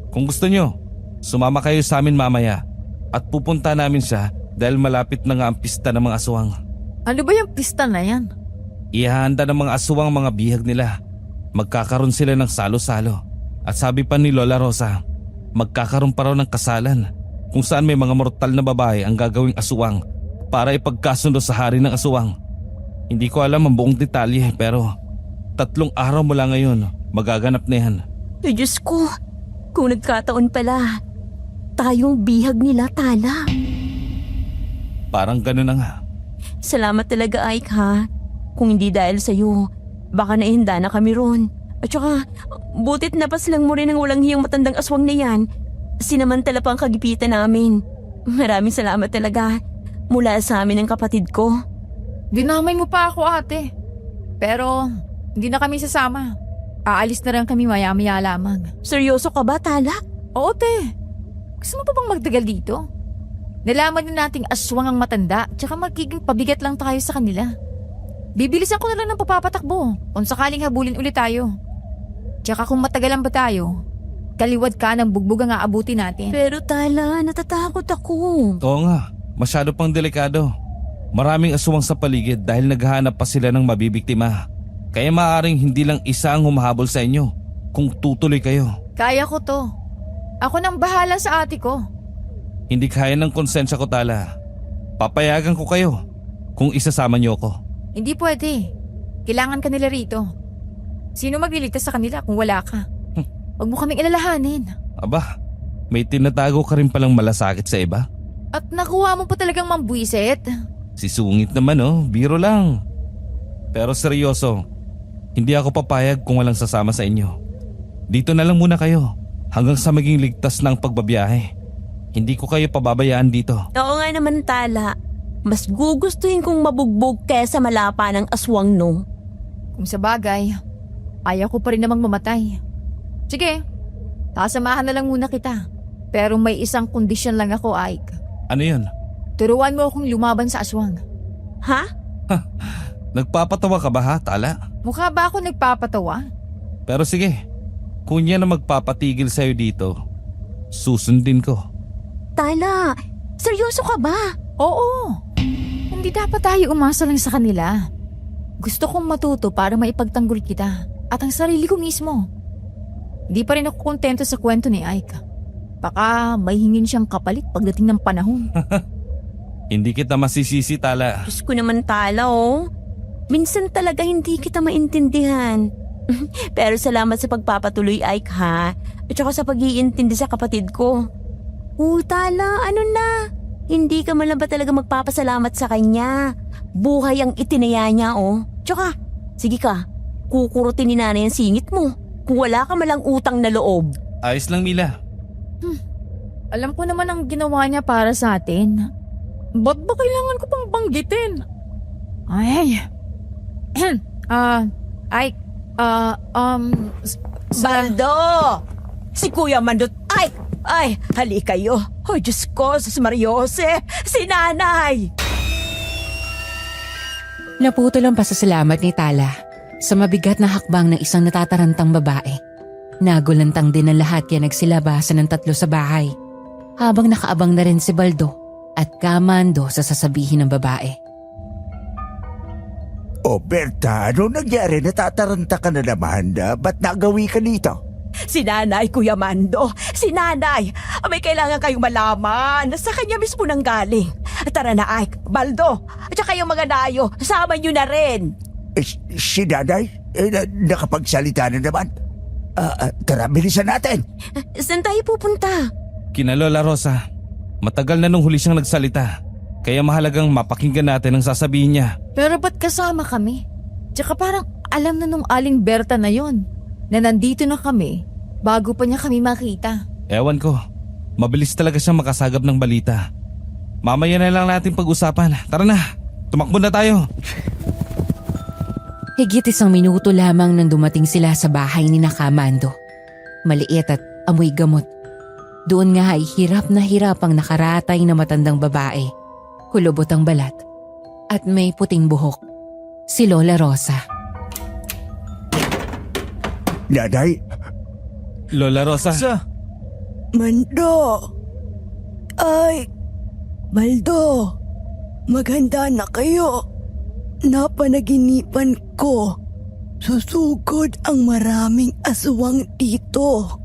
Kung gusto nyo, sumama kayo sa amin mamaya at pupunta namin siya dahil malapit na nga ang pista ng mga aswang. Ano ba yung pista na yan? Ihahanda ng mga aswang mga bihag nila. Magkakaroon sila ng salo-salo. At sabi pa ni Lola Rosa, magkakaroon pa raw ng kasalan kung saan may mga mortal na babae ang gagawing aswang para ipagkasundo sa hari ng aswang. Hindi ko alam ang buong detalye pero 3 araw mula ngayon magaganap na yan. Ay Diyos ko, kung nagkataon pala, tayong bihag nila, Tala. Parang gano'n na nga. Salamat talaga, Ike, ha? Kung hindi dahil sa'yo, baka naihinda na kami ron. At saka, butit napaslang mo rin ang walang hiyang matandang aswang na yan. Sinamantala pa ang kagipitan namin. Maraming salamat talaga. Mula sa amin ng kapatid ko. Dinamay mo pa ako, ate. Pero, hindi na kami sasama. Aalis na rin kami maya-maya lamang. Seryoso ka ba, Tala? Oo, te. Gusto mo pa bang magtagal dito? Nalaman din nating aswang ang matanda, tsaka magiging pabigat lang tayo sa kanila. Bibilisan ko na lang ng papapatakbo kung sakaling habulin ulit tayo. Tsaka kung matagalan ba tayo, kaliwad ka ng bugbog ang aabuti natin. Pero Tala, natatakot ako. Oo nga, masyado pang delikado. Maraming aswang sa paligid dahil naghahanap pa sila ng mabibiktima. Kaya maaaring hindi lang isa ang humahabol sa inyo kung tutuloy kayo. Kaya ko to. Ako nang bahala sa ate ko. Hindi kaya ng konsensya ko, Tala. Papayagan ko kayo kung isasama niyo ko. Hindi pwede. Kailangan ka nila rito. Sino magliligtas sa kanila kung wala ka? Huwag mo kaming ilalahanin. Aba, may tinatago ka rin palang malasakit sa iba? At nakuha mo pa talagang mambuisit. Sisungit naman biro lang. Pero seryoso, hindi ako papayag kung walang sasama sa inyo. Dito na lang muna kayo hanggang sa maging ligtas ng pagbabiyahe. Hindi ko kayo pababayaan dito. Oo nga naman, Tala. Mas gugustuhin kong mabugbog kesa malapa ng aswang, no? Kung sa bagay, ayaw ko pa rin namang mamatay. Sige, sasamahan na lang muna kita. Pero may isang kondisyon lang ako, Ike. Ano yun? Turuan mo akong lumaban sa aswang. Ha? Nagpapatawa ka ba ha, Tala? Mukha ba ako nagpapatawa? Pero sige, kung yan ang magpapatigil sa'yo dito, susundin ko. Tala, seryoso ka ba? Oo. Hindi dapat tayo umasa lang sa kanila. Gusto kong matuto para maipagtanggol kita at ang sarili ko mismo. Hindi pa rin ako kontento sa kwento ni Ike. Baka may hingin siyang kapalit pagdating ng panahon. Hindi kita masisisi, Tala. Diyos ko naman, Tala, oh. Minsan talaga hindi kita maintindihan. Pero salamat sa pagpapatuloy, Ike, ha? At saka sa pag-iintindi sa kapatid ko. Tala, ano na? Hindi ka man lang ba talaga magpapasalamat sa kanya? Buhay ang itinaya niya, oh. Tsaka, sige ka, kukurutin ni nanay ang singit mo. Kung wala ka malang utang na loob. Ayos lang, Mila. Alam ko naman ang ginawa niya para sa atin. Ba't ba kailangan ko pang banggitin? Ay. Ike, Baldo! Si Kuya Mandot, ay, hali kayo. Oh, Diyos ko, si Mariose, si Nanay! Naputol ang pasasalamat ni Tala sa mabigat na hakbang ng isang natatarantang babae. Nagulantang din ang lahat kaya nagsilabasan ng tatlo sa bahay. Habang nakaabang na rin si Baldo at Kamando sa sasabihin ng babae. O Berta, ano nangyari? Natataranta ka na naman. Ba't nagawi ka dito? Si Nanay, Kuya Mando, si Nanay! May kailangan kayong malaman na sa kanya mismo nang galing. Tara na, Ike, Baldo, at saka yung mga dayo, sama nyo na rin. Si Nanay? Nakapagsalita na naman. Tara, bilisan natin. Saan tayo pupunta? Kina Lola Rosa, matagal na nung huli siyang nagsalita. Kaya mahalagang mapakinggan natin ang sasabihin niya. pero ba't kasama kami? Tsaka parang alam na nung Aling Berta na yon na nandito na kami bago pa niya kami makita. Ewan ko, mabilis talaga siyang makasagap ng balita. Mamaya na lang natin pag-usapan. Tara na, tumakbo na tayo. Higit 1 minuto lamang nang dumating sila sa bahay ni Kamando. Maliit at amoy gamot. Doon nga ay hirap na hirap ang nakaratay na matandang babae. Kulubot ang balat at may puting buhok. Si Lola Rosa. Nanay? Lola Rosa, Mando! Ay, Baldo! Maganda na kayo. Napanaginipan ko. Susugod ang maraming aswang dito.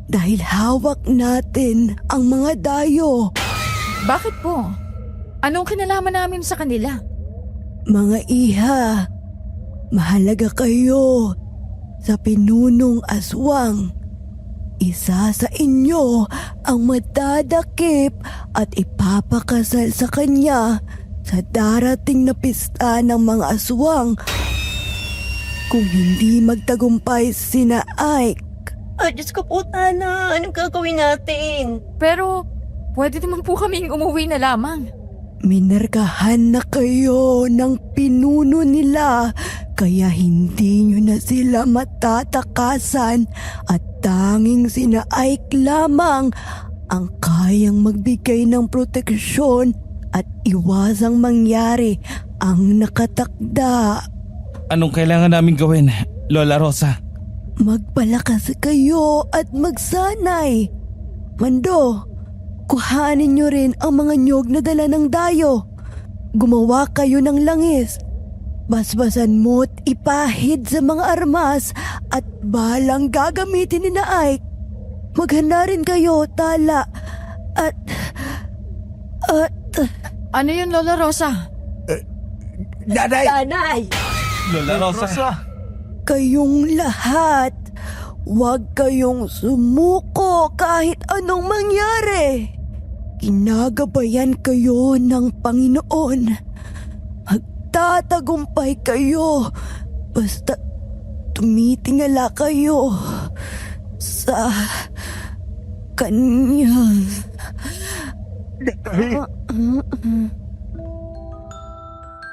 Dahil hawak natin ang mga dayo. Bakit po? Anong kinalaman namin sa kanila? Mga iha, mahalaga kayo sa pinunong aswang. Isa sa inyo ang madadakip at ipapakasal sa kanya sa darating na pista ng mga aswang kung hindi magtagumpay sina Ike. Ay, Diyos ko po, Tala. Anong gagawin natin? Pero, pwede naman po kaming umuwi na lamang. Minarkahan na kayo ng pinuno nila kaya hindi nyo na sila matatakasan at tanging sina Ike lamang ang kayang magbigay ng proteksyon at iwasang mangyari ang nakatakda. Anong kailangan namin gawin, Lola Rosa? Magpalakas kayo at magsanay. Mando, kuhanin nyo rin ang mga nyog na dala ng dayo. Gumawa kayo ng langis. Basbasan mo't ipahid sa mga armas at balang gagamitin ni na Ike. Maghanda rin kayo, Tala. At... Ano yun, Lola Rosa? Nanay! Tanay! Lola Rosa. Kayong lahat, huwag kayong sumuko kahit anong mangyari. Ginagabayan kayo ng Panginoon. Magtatagumpay kayo basta tumitingala kayo sa Kanya.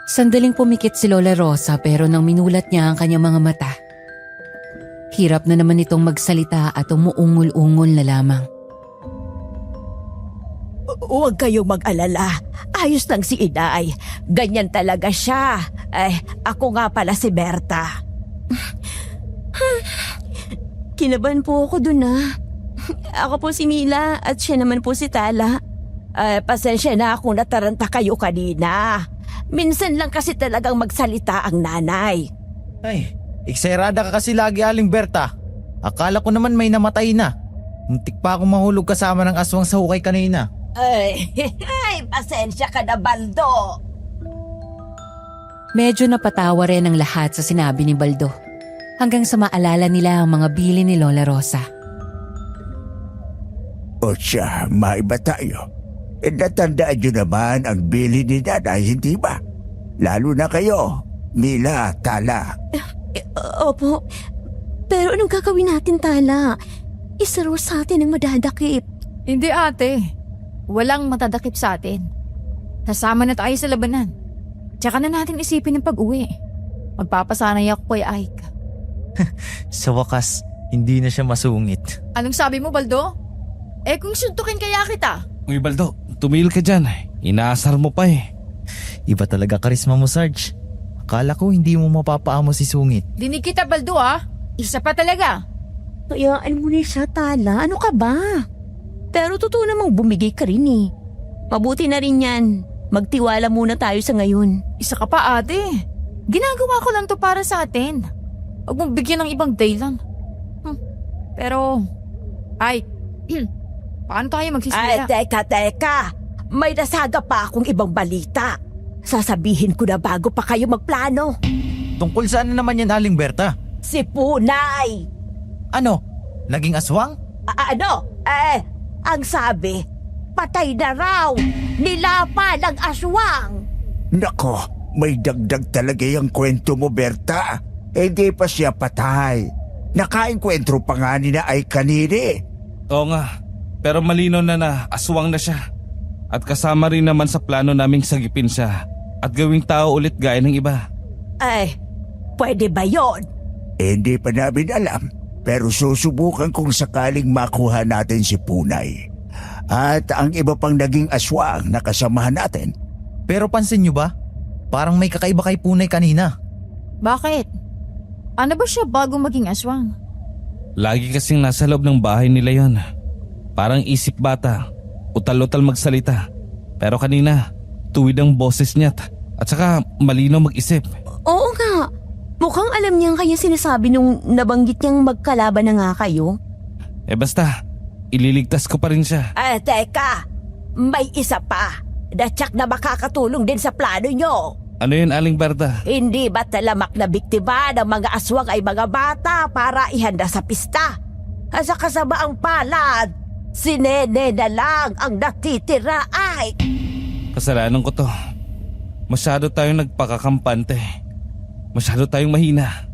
Sandaling pumikit si Lola Rosa pero nang minulat niya ang kanyang mga mata, hirap na naman itong magsalita at umuungol-ungol na lamang. Huwag kayong mag-alala. Ayos lang si Inay. Ganyan talaga siya. Ako nga pala si Berta. Kinabahan po ako dun Ako po si Mila at siya naman po si Tala. Pasensya na kung nataranta kayo kanina. Minsan lang kasi talagang magsalita ang nanay. Ay, ikserada ka kasi lagi, Aling Berta. Akala ko naman may namatay na. Muntik pa akong mahulog kasama ng aswang sa hukay kanina. Ay, pasensya ka na, Baldo. Medyo napatawa rin ang lahat sa sinabi ni Baldo hanggang sa maalala nila ang mga bili ni Lola Rosa. O siya, maiba tayo. Natandaan nyo naman ang bili ni Nanay, hindi ba? Lalo na kayo, Mila, Tala. Opo. Pero anong gagawin natin, Tala? Isa raw sa atin ang madadakip. Hindi ate. Walang matadakip sa atin. Nasama na tayo sa labanan. Tsaka na natin isipin ang pag-uwi. Magpapasanay ako kay Ike. Sa wakas, hindi na siya masungit. Anong sabi mo, Baldo? Kung suntukin kaya kita? Uy, Baldo, tumigil ka dyan. Inaasar mo pa Iba talaga karisma mo, Sarge. Akala ko hindi mo mapapaamo si Sungit. Dinig kita, Baldo Isa pa talaga. Kayaan mo na siya, Tala. Ano ka ba? Pero totoo namang bumigay ka rin Mabuti na rin yan. Magtiwala muna tayo sa ngayon. Isa ka pa, ate. Ginagawa ko lang to para sa atin. Huwag mong bigyan ng ibang dahilan. Pero, paano tayo magsisimula? Teka. May nasaga pa akong ibang balita. Sasabihin ko na bago pa kayo magplano. Tungkol saan na naman yan, Aling Berta? Si Punay. Ano? Naging aswang? Ang sabi, patay na raw. Nilapa ng aswang. Nako, may dagdag talaga yung kwento mo, Berta. Hindi pa siya patay. Nakainkwentro pa nga ni na ay kanini. Oo nga, pero malinaw na aswang na siya. At kasama rin naman sa plano naming sagipin siya at gawing tao ulit gaya ng iba. Pwede ba yon? Hindi pa namin alam. Pero susubukan kung sakaling makuha natin si Punay. At ang iba pang naging aswang na kasamahan natin. Pero pansin nyo ba? Parang may kakaiba kay Punay kanina. Bakit? Ano ba siya bago maging aswang? Lagi kasing nasa loob ng bahay nila yon. Parang isip bata, utal-utal magsalita. Pero kanina, tuwid ang boses niya at saka malinaw mag-isip. Oo nga. Mukhang alam niya kaya sinasabi nung nabanggit niyang magkalaban na nga kayo. Basta, ililigtas ko pa rin siya. Teka. May isa pa. Natsak na makakatulong din sa plano nyo. Ano yun, Aling Berta? Hindi ba talamak na biktima ng mga aswang ay mga bata para ihanda sa pista? Sa kasamaang palad, si Nene na lang ang natitira ay... Kasalanan ko to. Masyado tayong nagpakakampante. Masyado tayong mahina.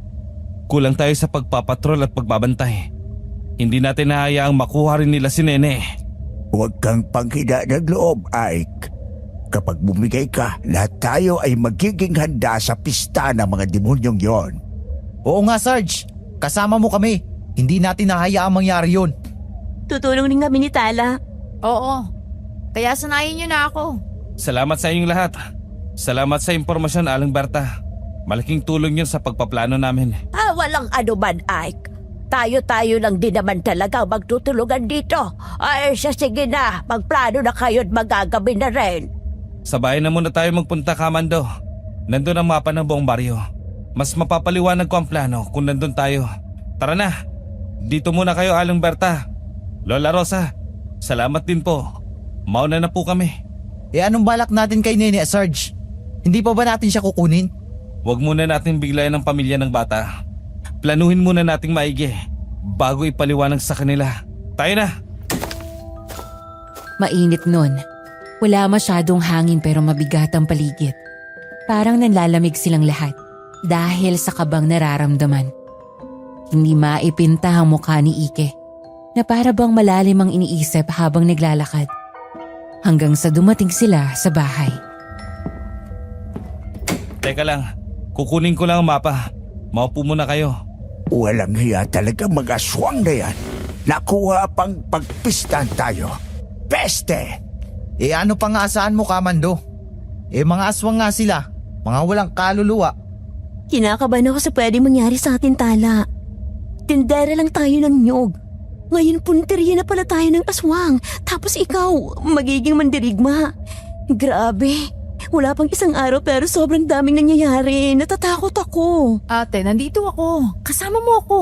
Kulang tayo sa pagpapatrol at pagbabantay. Hindi natin nahayaang makuha rin nila si Nene. Huwag kang panghina ng loob, Ike. Kapag bumigay ka, lahat tayo ay magiging handa sa pista ng mga demonyong yon. Oo nga, Sarge. Kasama mo kami. Hindi natin nahayaang mangyari yun. Tutulong din kami ni Tala. Oo. Kaya sanayin niyo na ako. Salamat sa inyong lahat. Salamat sa impormasyon, Aling Berta. Malaking tulong yun sa pagpaplano namin. Walang anuman, Ike. Tayo-tayo lang din naman talaga magtutulungan dito. Ay, sige na. Magplano na kayo at magagabi na rin. Sa bahay na muna tayo magpunta, Kamando. Nandun ang mapa ng buong baryo. Mas mapapaliwanag ko ang plano kung nandun tayo. Tara na. Dito muna kayo, Aling Berta. Lola Rosa, salamat din po. Mauna na po kami. Anong balak natin kay Nene, Sarge? Hindi pa ba natin siya kukunin? Huwag muna natin biglayan ang pamilya ng bata. Planuhin muna nating maigi bago ipaliwanag sa kanila. Tayo na! Mainit nun. Wala masyadong hangin pero mabigat ang paligid. Parang nanlalamig silang lahat dahil sa kabang nararamdaman. Hindi maipinta ang mukha ni Ike na para bang malalim ang iniisip habang naglalakad. Hanggang sa dumating sila sa bahay. Teka lang, kukunin ko lang ang mapa. Maupo muna kayo. Walang hiya talaga mag-aswang na yan. Nakuha pang pagpistan tayo. Peste! Ano pang aasaan mo, Kamando? Mga aswang nga sila. Mga walang kaluluwa. Kinakabahan ako sa pwedeng mangyari sa atin, Tala. Tindera lang tayo ng nyog. Ngayon punteriya na pala tayo ng aswang. Tapos ikaw, magiging mandirigma. Grabe. Wala pang isang araw pero sobrang daming nangyayari. Natatakot ako. Ate, nandito ako. Kasama mo ako.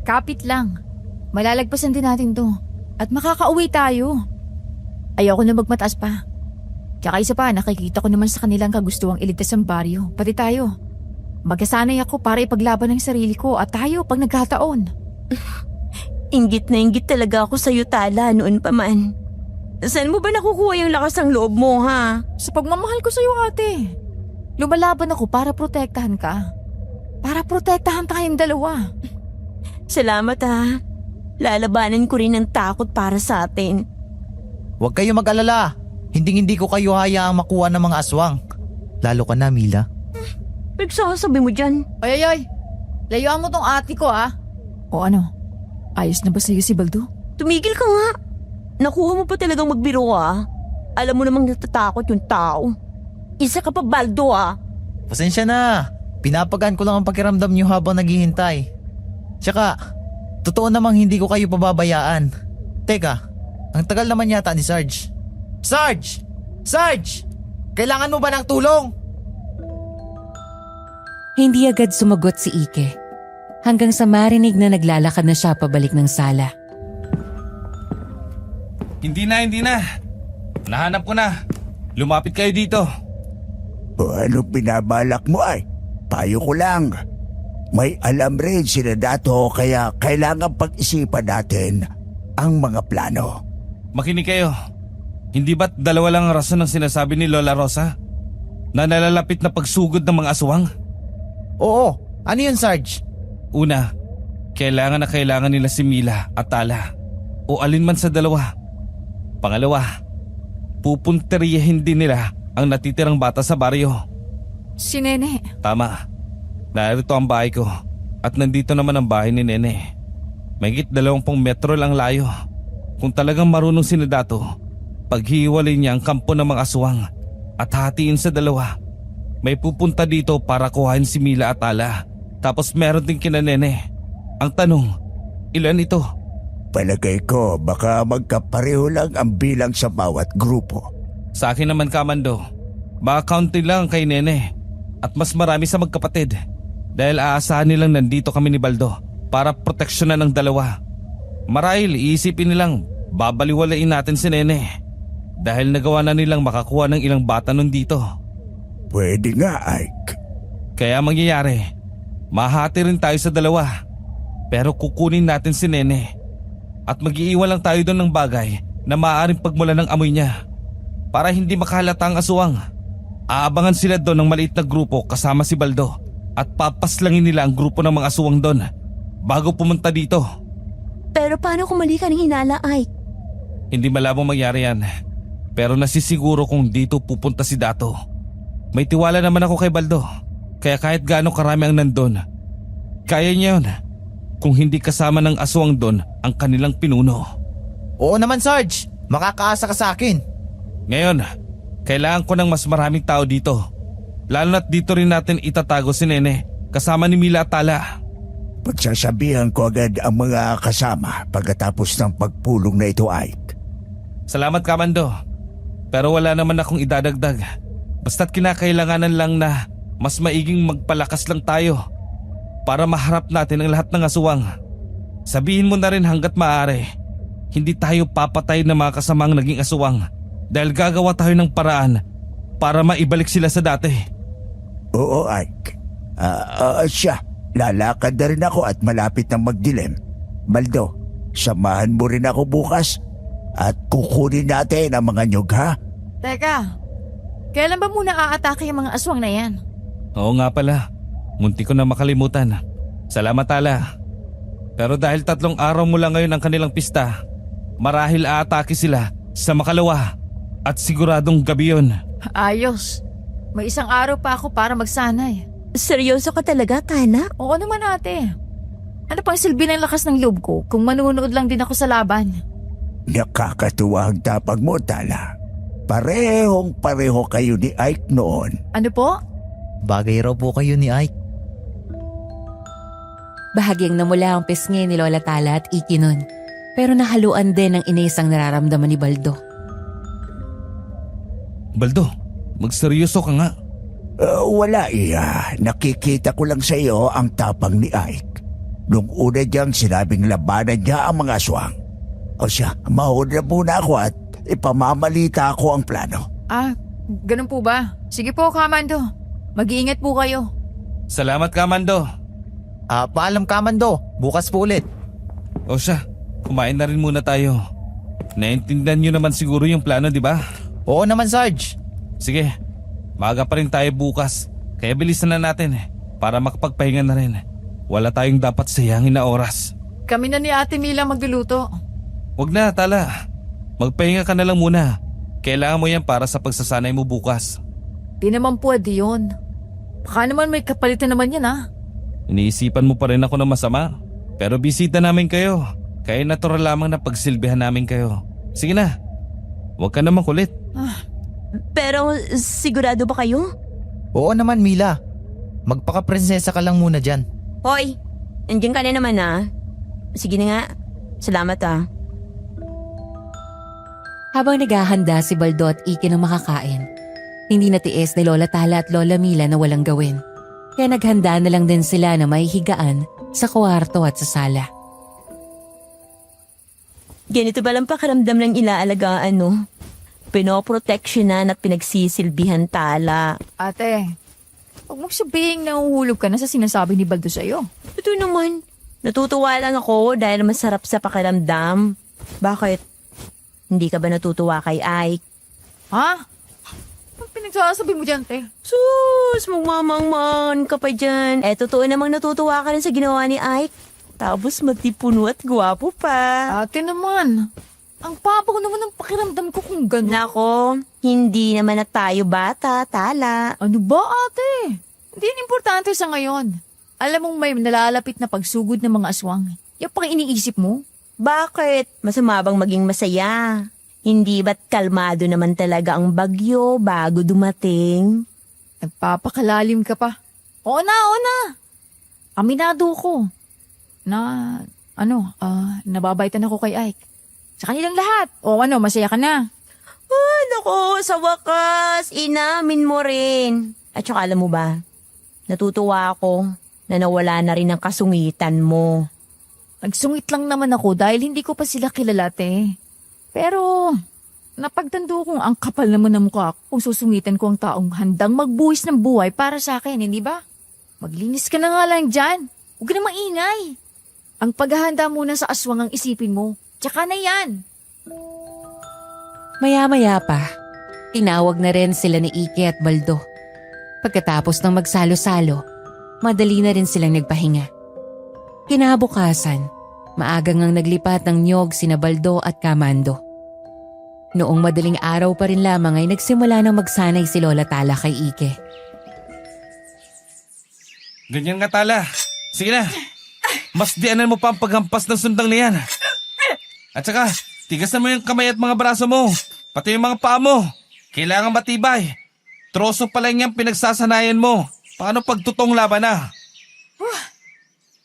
Kapit lang. Malalagpasan din natin to. At makakauwi tayo. Ayoko na magmataas pa. Tsaka isa pa, nakikita ko naman sa kanilang kagustuhang iligtas ang baryo. Pati tayo. Magkasanay ako para ipaglaban ang sarili ko at tayo pag nagkataon. Inggit na inggit talaga ako sa'yo, Tala, noon pa man. Saan mo ba nakukuha yung lakas ng loob mo, ha? Sa pagmamahal ko sa'yo, ate. Lumalaban ako para protektahan ka. Para protektahan tayong dalawa. Salamat, ha. Lalabanan ko rin ang takot para sa atin. Huwag kayo mag-alala. Hindi ko kayo hayaang makuha ng mga aswang. Lalo ka na, Mila. Nagsasabi mo dyan. Ay. Layuan mo tong ate ko, ha? O ano? Ayos na ba sa'yo si Baldo? Tumigil ka nga. Nakuha mo pa talagang magbiro, ha? Alam mo namang natatakot yung tao. Isa ka pa, Baldo, ha? Pasensya na. Pinapagaan ko lang ang pakiramdam niyo habang naghihintay. Tsaka, totoo namang hindi ko kayo pababayaan. Teka, ang tagal naman yata ni Sarge. Sarge! Sarge! Kailangan mo ba ng tulong? Hindi agad sumagot si Ike. Hanggang sa marinig na naglalakad na siya pabalik ng sala. Hindi na. Nahanap ko na. Lumapit kayo dito. Ano binabalak mo ay? Payo ko lang. May alam rin sila dato kaya kailangan pag-isipan natin ang mga plano. Makinig kayo. Hindi ba't dalawa lang ang rason ng sinasabi ni Lola Rosa? Na nalalapit na pagsugod ng mga aswang? Oo. Ano yun, Sarge? Una, kailangan nila si Mila at Tala. O alin man sa dalawa. Pangalawa, pupunteriyahin din nila ang natitirang bata sa baryo. Si Nene. Tama. Narito ang bahay ko at nandito naman ang bahay ni Nene. Mahigit 20 metro lang layo. Kung talagang marunong si Dato, paghiwalay niya ang kampo ng mga aswang at hatiin sa dalawa. May pupunta dito para kuhain si Mila at Tala. Tapos meron din kina Nene. Ang tanong, ilan ito? Palagay ko baka magkapareho lang ang bilang sa bawat grupo. Sa akin naman, Kamando, baka kaunti lang kay Nene at mas marami sa magkapatid dahil aasahan nilang nandito kami ni Baldo para proteksyonan ang dalawa. Marahil iisipin nilang babaliwalain natin si Nene dahil nagawa na nilang makakuha ng ilang bata nun dito. Pwede nga, Ike. Kaya mangyayari, mahati rin tayo sa dalawa pero kukunin natin si Nene at mag-iiwan lang tayo doon ng bagay na maaaring pagmula ng amoy niya para hindi makahalata ang aswang. Aabangan sila doon ng maliit na grupo kasama si Baldo at papaslangin nila ang grupo ng mga aswang doon bago pumunta dito. Pero paano kung mali ka ng hinala, Ike? Hindi malabong mangyari yan. Pero nasisiguro kung dito pupunta si Dato. May tiwala naman ako kay Baldo. Kaya kahit gaano karami ang nandun, kaya niya yun. Kung hindi kasama ng aswang doon ang kanilang pinuno. Oo naman, Sarge. Makakaasa ka sa akin. Ngayon, kailangan ko ng mas maraming tao dito. Lalo na't dito rin natin itatago si Nene kasama ni Mila at Tala. Pagsasabihan ko agad ang mga kasama pagkatapos ng pagpulong na ito, Ike. Salamat, Kamando. Pero wala naman akong idadagdag. Basta't kinakailanganan lang na mas maiging magpalakas lang tayo para maharap natin ang lahat ng aswang. Sabihin mo na rin hanggat maaari, hindi tayo papatay ng mga kasamang naging aswang dahil gagawa tayo ng paraan para maibalik sila sa dati. Oo, Ike. Siya, lalakad na rin ako at malapit na magdilim. Baldo, samahan mo rin ako bukas at kukunin natin ang mga nyug, ha? Teka, kailan ba muna aatake yung mga aswang na yan? Oo nga pala, munti ko na makalimutan. Salamat, Tala. Pero dahil 3 araw mula ngayon ang kanilang pista, marahil aatake sila sa makalawa at siguradong gabi yun. Ayos. May 1 araw pa ako para magsanay. Seryoso ka talaga, Tala? Oo naman ate. Ano pang silbi ng lakas ng loob ko kung manunood lang din ako sa laban? Nakakatuwa ang tapang mo, Tala. Parehong-pareho kayo ni Ike noon. Ano po? Bagay raw po kayo ni Ike. Bahagyang namula ang pisngi ni Lola Tala at Iki nun. Pero nahaluan din ng inisang nararamdaman ni Baldo. Baldo, magseryoso ka nga. Wala iya. Nakikita ko lang sa iyo ang tapang ni Ike. Nung una diyang sinabing labanan niya ang mga aswang. O siya, mauna muna ako at ipamamalita ko ang plano. Ganun po ba? Sige po, Kamando. Mag-iingat po kayo. Salamat, Kamando. Paalam, Kamando. Bukas po ulit. O siya, kumain na rin muna tayo. Naintindihan niyo naman siguro yung plano, di ba? Oo naman, Sarge. Sige, maaga pa rin tayo bukas. Kaya bilisan na natin para makapagpahinga na rin. Wala tayong dapat sayangin na oras. Kami na ni Ate Mila magluluto. Wag na, Tala. Magpahinga ka na lang muna. Kailangan mo yan para sa pagsasanay mo bukas. Di naman pwede yun. Baka naman may kapalitan naman yan Iniisipan mo pa rin ako ng masama. Pero bisita namin kayo. Kaya natural lamang na pagsilbihan namin kayo. Sige na. Huwag ka naman kulit. Pero sigurado ba kayo? Oo naman, Mila. Magpaka-prinsesa ka lang muna dyan. Hoy, nandiyan ka na naman Sige na nga. Salamat Habang naghahanda si Baldo at Iki ng makakain, hindi natiis ni Lola Tala at Lola Mila na walang gawin. Kaya naghanda na lang din sila na may higaan sa kwarto at sa sala. Ganito ba lang pakiramdam ng ilaalagaan, no? Pinoproteksyonan at pinagsisilbihan, Tala. Ate, huwag mong sabihin na uhulog ka na sa sinasabi ni Baldo sa'yo. Ito naman, natutuwa lang ako dahil masarap sa pakiramdam. Bakit? Hindi ka ba natutuwa kay Ike? Ha? Anong pinagsasabi mo dyan, te? Sus, magmamangman ka pa dyan. Totoo namang natutuwa ka rin sa ginawa ni Ike. Tapos matipuno at gwapo pa. Ate naman, ang pabaw naman ng pakiramdam ko kung gano'n. Nako, hindi naman na tayo bata, Tala. Ano ba, ate? Hindi yan importante sa ngayon. Alam mong may nalalapit na pagsugod ng mga aswang. Yung pang iniisip mo? Bakit? Masama bang maging masaya? Hindi ba't kalmado naman talaga ang bagyo bago dumating? Nagpapakalalim ka pa. Oo na. Aminado ko. Nababaitan ako kay Ike. Sa kanilang lahat. Masaya ka na. Ay, nako, sa wakas, inamin mo rin. At saka alam mo ba, natutuwa ako na nawala na rin ang kasungitan mo. Nagsungit lang naman ako dahil hindi ko pa sila kilala, te. Pero, napagtando kong ang kapal naman ng mukha ko kung susungitan ko ang taong handang magbuwis ng buhay para sa akin, hindi ba? Maglinis ka na nga lang dyan. Huwag ka na maingay. Ang paghahanda muna sa aswang ang isipin mo. Tsaka na yan. Maya-maya pa, Tinawag na rin sila ni Ike at Baldo. Pagkatapos ng magsalo-salo, madali na rin silang nagpahinga. Kinabukasan, maagang ang naglipat ng niyog sina Baldo at Kamando. Noong madaling araw pa rin lamang ay nagsimula ng magsanay si Lola Tala kay Ike. Ganyan nga, Tala. Sige na. Mas dianan mo pa ang paghampas ng sundang na yan. At saka, tigasan mo yung kamay at mga braso mo. Pati yung mga paa mo. Kailangan matibay. Troso pa lang yung pinagsasanayan mo. Paano pagtutong laban na?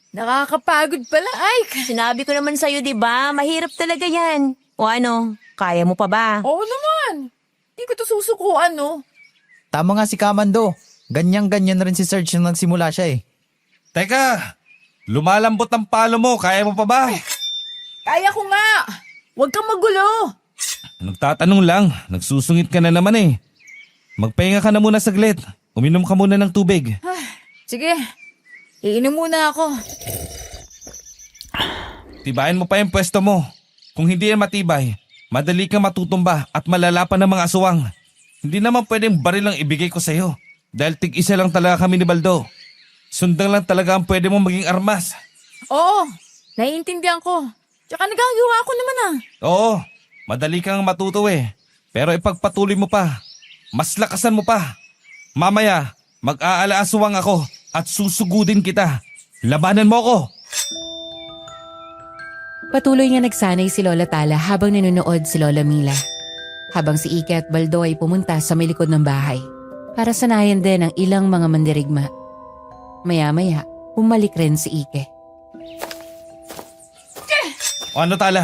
Nakakapagod pala, Ike. Sinabi ko naman sa'yo, di ba? Mahirap talaga yan. O ano, kaya mo pa ba? Oo naman. Hindi ko to susukuan, no? Tama nga si Kamando. Ganyan-ganyan na rin si Serge nung nagsimula siya eh. Teka, lumalambot ang palo mo. Kaya mo pa ba? Kaya ko nga. Huwag kang magulo. Nagtatanong lang. Nagsusungit ka na naman eh. Magpahinga ka na muna saglit. Uminom ka muna ng tubig. Sige, iinom muna ako. Tibayan mo pa yung pwesto mo. Kung hindi yan matibay, madali kang matutumba at malalapan ng mga aswang. Hindi naman pwedeng baril ang ibigay ko sa'yo. Dahil tig-isa lang talaga kami ni Baldo. Sundang lang talaga ang pwede mong maging armas. Oo, naiintindihan ko. Tsaka nagagawa ko naman ah. Oo, madali kang matuto eh. Pero ipagpatuloy mo pa. Mas lakasan mo pa. Mamaya, mag-aalaaswang ako at susugudin kita. Labanan mo ako. Patuloy nga nagsanay si Lola Tala habang nanonood si Lola Mila. Habang si Ike at Baldo ay pumunta sa may likod ng bahay para sanayan din ang ilang mga mandirigma. Maya-maya, umalik rin si Ike. O ano, Tala?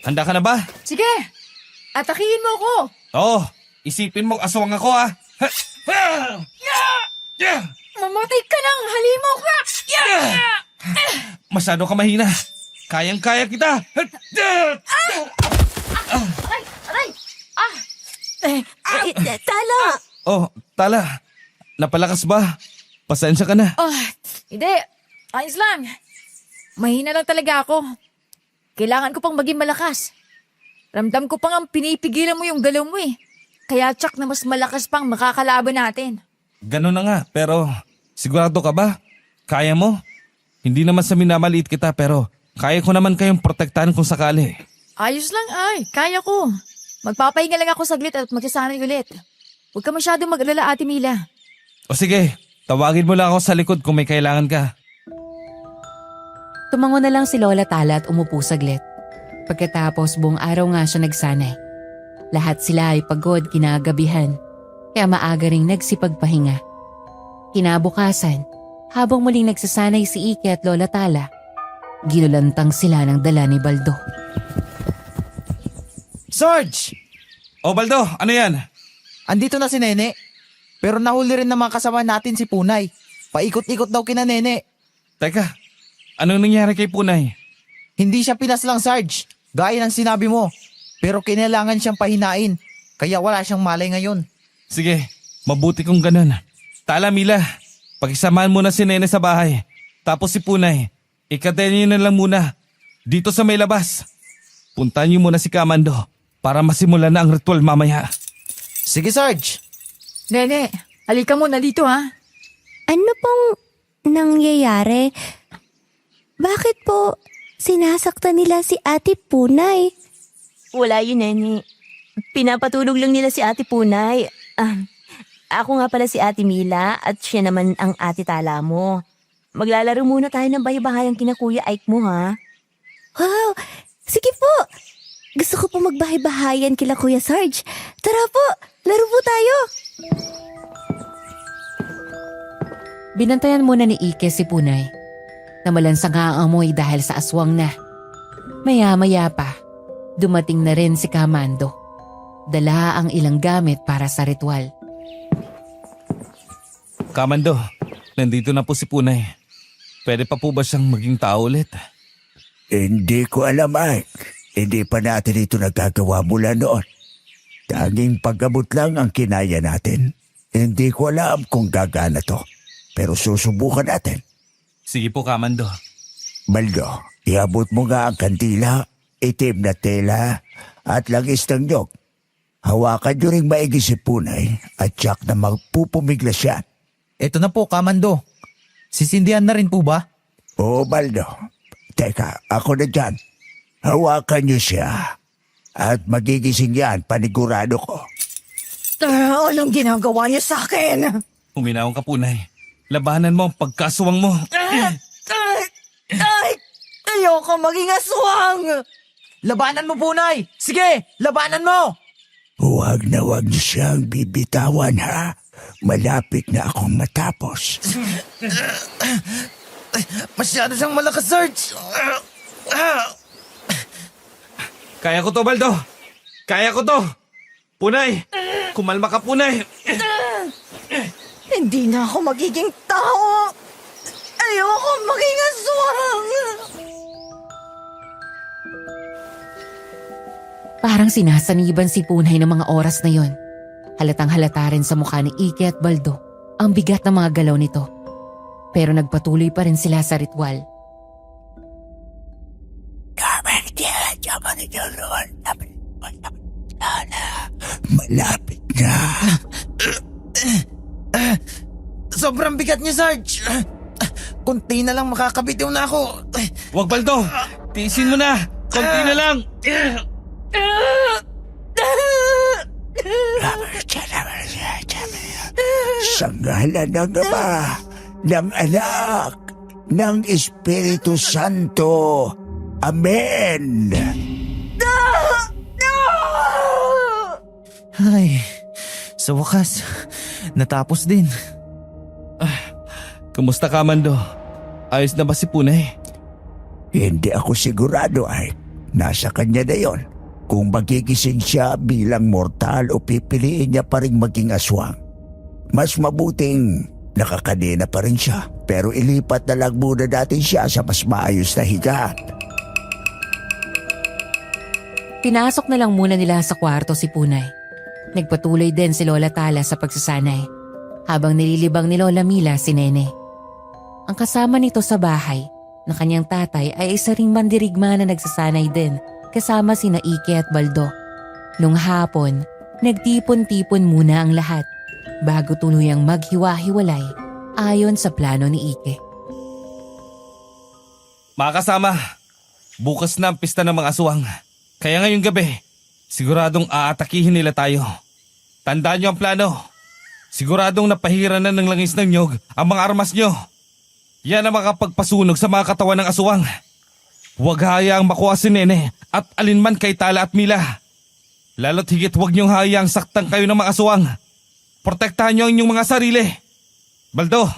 Handa ka na ba? Sige, atakihin mo ako. Oo, isipin mo aswang ako ah. Mamatay ka ng halimaw ka. Masyado ka mahina. Kayang-kaya kita. Tala! Oh, Tala. Napalakas ba? Pasensya ka na. Hindi, ayos lang. Mahina lang talaga ako. Kailangan ko pang maging malakas. Ramdam ko pang ang pinipigilan mo yung galaw mo eh. Kaya tsak na mas malakas pang makakalaban natin. Ganun na nga, pero sigurado ka ba? Kaya mo? Hindi naman sa minamaliit kita pero kaya ko naman kayong protektahan kung sakali. Ayos lang ay, kaya ko. Magpapahinga lang ako saglit at magsasanay ulit. Huwag ka masyadong mag-alala, Ate Mila. O sige, tawagin mo lang ako sa likod kung may kailangan ka. Tumango na lang si Lola Tala at umupo saglit. Pagkatapos buong araw nga siya nagsanay. Lahat sila ay pagod kinagabihan, kaya maaga ring nagsipagpahinga. Kinabukasan, habang muling nagsasanay si Ike at Lola Tala, ginulantang sila ng dala ni Baldo. Sarge! O Baldo, ano yan? Andito na si Nene. Pero nahuli rin ng mga kasama natin si Punay. Paikot-ikot daw kina Nene. Teka, anong nangyari kay Punay? Hindi siya pinaslang, Sarge. Gaya ng sinabi mo. Pero kinailangan siyang pahinain. Kaya wala siyang malay ngayon. Sige, mabuti kung ganun. Tala, Mila, pakisamahan mo na si Nene sa bahay. Tapos si Punay, ikadenyo na lang muna. Dito sa may labas. Puntahan niyo muna si Kamando para masimulan na ang ritual mamaya. Sige, Sarge. Nene, halika muna dito ha. Ano pong nangyayari? Bakit po sinasaktan nila si Ate Punay? Wala yun, Nene. Pinapatulog lang nila si Ate Punay. Ako nga pala si Ate Mila at siya naman ang Ate Tala mo. Maglalaro muna tayo ng bahay-bahayang kina Kuya Ike mo, ha? Wow! Sige po! Gusto ko po magbahay-bahayan kila Kuya Sarge. Tara po! Laro po tayo! Binantayan muna ni Ike si Punay. Namalansa nga ang amoy dahil sa aswang na. Maya-maya pa, dumating na rin si Kamando. Dala ang ilang gamit para sa ritual. Kamando, nandito na po si Punay. Pwede pa po ba siyang maging tao ulit? Hindi ko alam, Ike. Hindi pa natin ito nagagawa mula noon. Tanging pag-abot lang ang kinaya natin. Hindi ko alam kung gagana to. Pero susubukan natin. Sige po, Kamando. Baldo, iabot mo nga ang kandila, itim na tela, at langis ng nyog. Hawakan nyo ring maigi si Punay at tiyak na magpupumiglas yan. Ito na po, Kamando. Sisindihan na rin po ba? Oo, Baldo. Teka, ako na dyan. Hawakan nyo siya. At magigising yan, panigurado ko. Anong ginagawa niyo sa akin? Uminahon ka, Punay. Labanan mo ang pagkaswang mo. Ay! Ayoko maging aswang! Labanan mo, Punay! Sige, labanan mo! Huwag na huwag niyo siyang bibitawan, ha? Malapit na akong matapos. Masyado siyang malakas, Sarge! Kaya ko to, Baldo. Kaya ko to. Punay, kumalma ka, Punay. Hindi na ako magiging tao! Ayoko maging aswang! Parang sinasaniban si Punay ng mga oras na yon. Halatang halata rin sa mukha ni Ike at Baldo ang bigat ng mga galaw nito. Pero nagpatuloy pa rin sila sa ritual. Malapit na. Sobrang bigat niya, Sarge! Kunti na lang makakabitiw na ako. Huwag, Baldo. Tiisin mo na. Konti na lang. Sa ngalan ng Ama, ng Anak, ng Espiritu Santo. Amen. Ay, sa wakas, natapos din. Kumusta ka, Mando? Ayos na ba si Punay? Hindi ako sigurado ay nasa kanya na yon. Kung magigising siya bilang mortal o pipiliin niya pa rin maging aswang. Mas mabuting nakakadena pa rin siya, pero ilipat na lang muna natin siya sa mas maayos na higaan. Pinasok na lang muna nila sa kwarto si Punay. Nagpatuloy din si Lola Tala sa pagsasanay, habang nililibang ni Lola Mila si Nene. Ang kasama nito sa bahay na kanyang tatay ay isa ring mandirigma na nagsasanay din kasama sina Ike at Baldo. Nung hapon, nagtipon-tipon muna ang lahat bago tuluyang maghiwa-hiwalay ayon sa plano ni Ike. Mga kasama, bukas na ang pista ng mga aswang. Kaya ngayong gabi, siguradong aatakihin nila tayo. Tandaan niyo ang plano. Siguradong napahiran na ng langis ng nyog ang mga armas niyo. Yan ang makapagpasunog sa mga katawan ng aswang. Huwag hayaang makuha si Nene at alinman kay Tala at Mila. Lalo't higit huwag niyong hayaang saktan kayo ng mga aswang. Protektahan niyo ang inyong mga sarili. Baldo,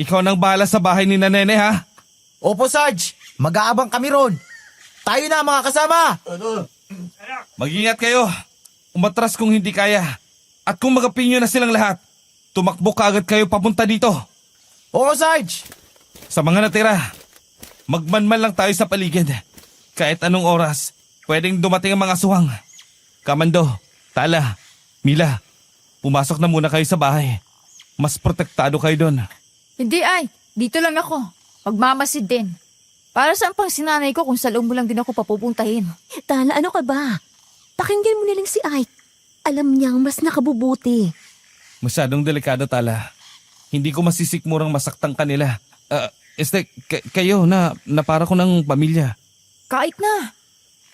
ikaw nang bahala sa bahay ni Nene, ha? Opo, Sarge! Mag-aabang kami ron! Tayo na, mga kasama! Mag-ingat kayo. Umatras kung hindi kaya. At kung magapinyo na silang lahat, tumakbo kaagad kayo papunta dito. Oo, Sarge! Sa mga natira, magmanman lang tayo sa paligid. Kahit anong oras, pwedeng dumating ang mga aswang. Kamando, Tala, Mila, pumasok na muna kayo sa bahay. Mas protektado kayo doon. Hindi ay, dito lang ako. Magmamasid din. Para saan pang sinanay ko kung sa loob mo lang din ako papupuntahin? Tala, ano ka ba? Pakinggan mo nilang si Ike. Alam niyang mas nakabubuti. Masyadong delikado, Tala. Hindi ko masisikmurang masaktan kanila. Kayo na para ko ng pamilya. Kahit na.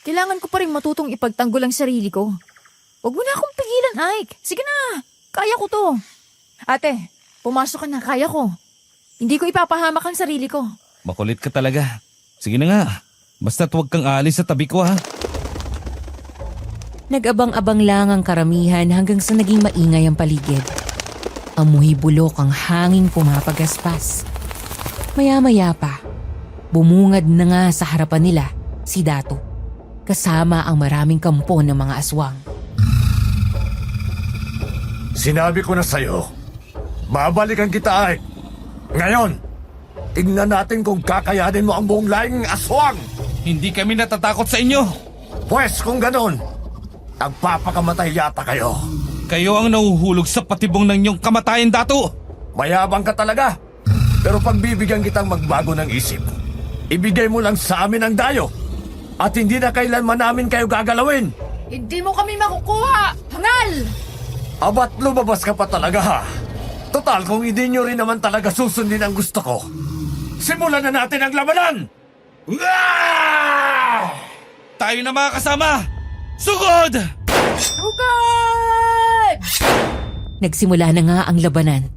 Kailangan ko pa rin matutong ipagtanggol ang sarili ko. Huwag mo na akong pigilan, Ike. Sige na, kaya ko to. Ate, pumasok ka na, kaya ko. Hindi ko ipapahamak ang sarili ko. Makulit ka talaga. Sige na nga. Basta't huwag kang aalis sa tabi ko, ha? Nag-abang-abang lang ang karamihan hanggang sa naging maingay ang paligid. Amoy bulok ang hanging pumapagaspas. Maya-maya pa, bumungad na nga sa harapan nila si Dato, kasama ang maraming kampo ng mga aswang. Sinabi ko na sa'yo, babalikan kita, Ike. Ngayon, tignan natin kung kakayanin mo ang buong laing aswang. Hindi kami natatakot sa inyo. Pwes kung ganon, nagpapakamatay yata kayo. Kayo ang nahuhulog sa patibong ng inyong kamatayan, Dato. Mayabang ka talaga. Pero pagbibigyan kitang magbago ng isip, ibigay mo lang sa amin ang dayo. At hindi na kailanman namin kayo gagalawin. Hindi mo kami makukuha! Hangal! Abat lumabas ka pa talaga ha? Total, kung hindi nyo rin naman talaga susundin ang gusto ko, simulan na natin ang labanan! Ah! Tayo na mga kasama! Sugod! Hugad! Nagsimula na nga ang labanan.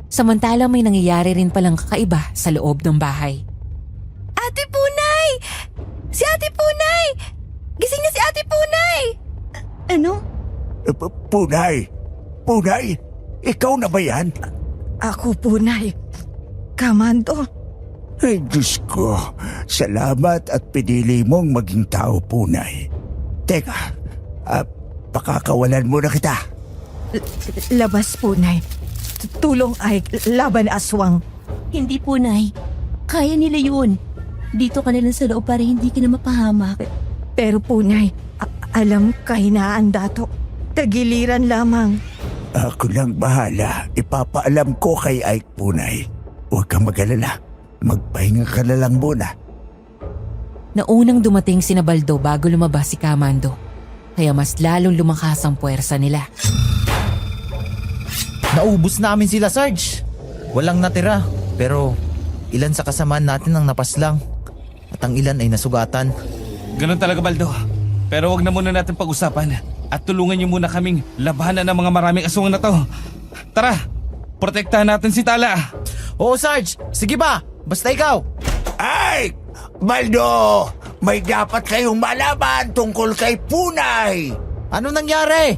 Samantalang may nangyayari rin palang kakaiba sa loob ng bahay. Ate Punay! Si Ate Punay! Gising na si Ate Punay! Ano? Punay! Punay! Ikaw na ba yan? Ako, Punay. Kamando. Ay, Diyos ko. Salamat at pinili mong maging tao, Punay. Teka, pakakawalan mo na kita. Labas, Punay. Tulong ay laban aswang. Hindi po, Nay. Kaya nila yun. Dito ka na lang sa loob para hindi ka na mapahamak. Pero Punay, alam kahinaan dato. Tagiliran lamang. Ako lang bahala. Ipapaalam ko kay Ike, Punay. Huwag kang mag-alala. Magpahinga ka na lang muna. Naunang dumating si Baldo bago lumabas si Kamando. Kaya mas lalong lumakas ang puwersa nila. Naubos namin sila, Sarge. Walang natira, pero ilan sa kasamaan natin ang napaslang. At ang ilan ay nasugatan. Ganun talaga, Baldo. Pero wag na muna natin pag-usapan. At tulungan niyo muna kaming labanan ng mga maraming aswang na to. Tara, protektahan natin si Tala. Oo, Sarge. Sige ba? Basta ikaw. Ike! Baldo! May dapat kayong malaman tungkol kay Punay! Ano nangyari?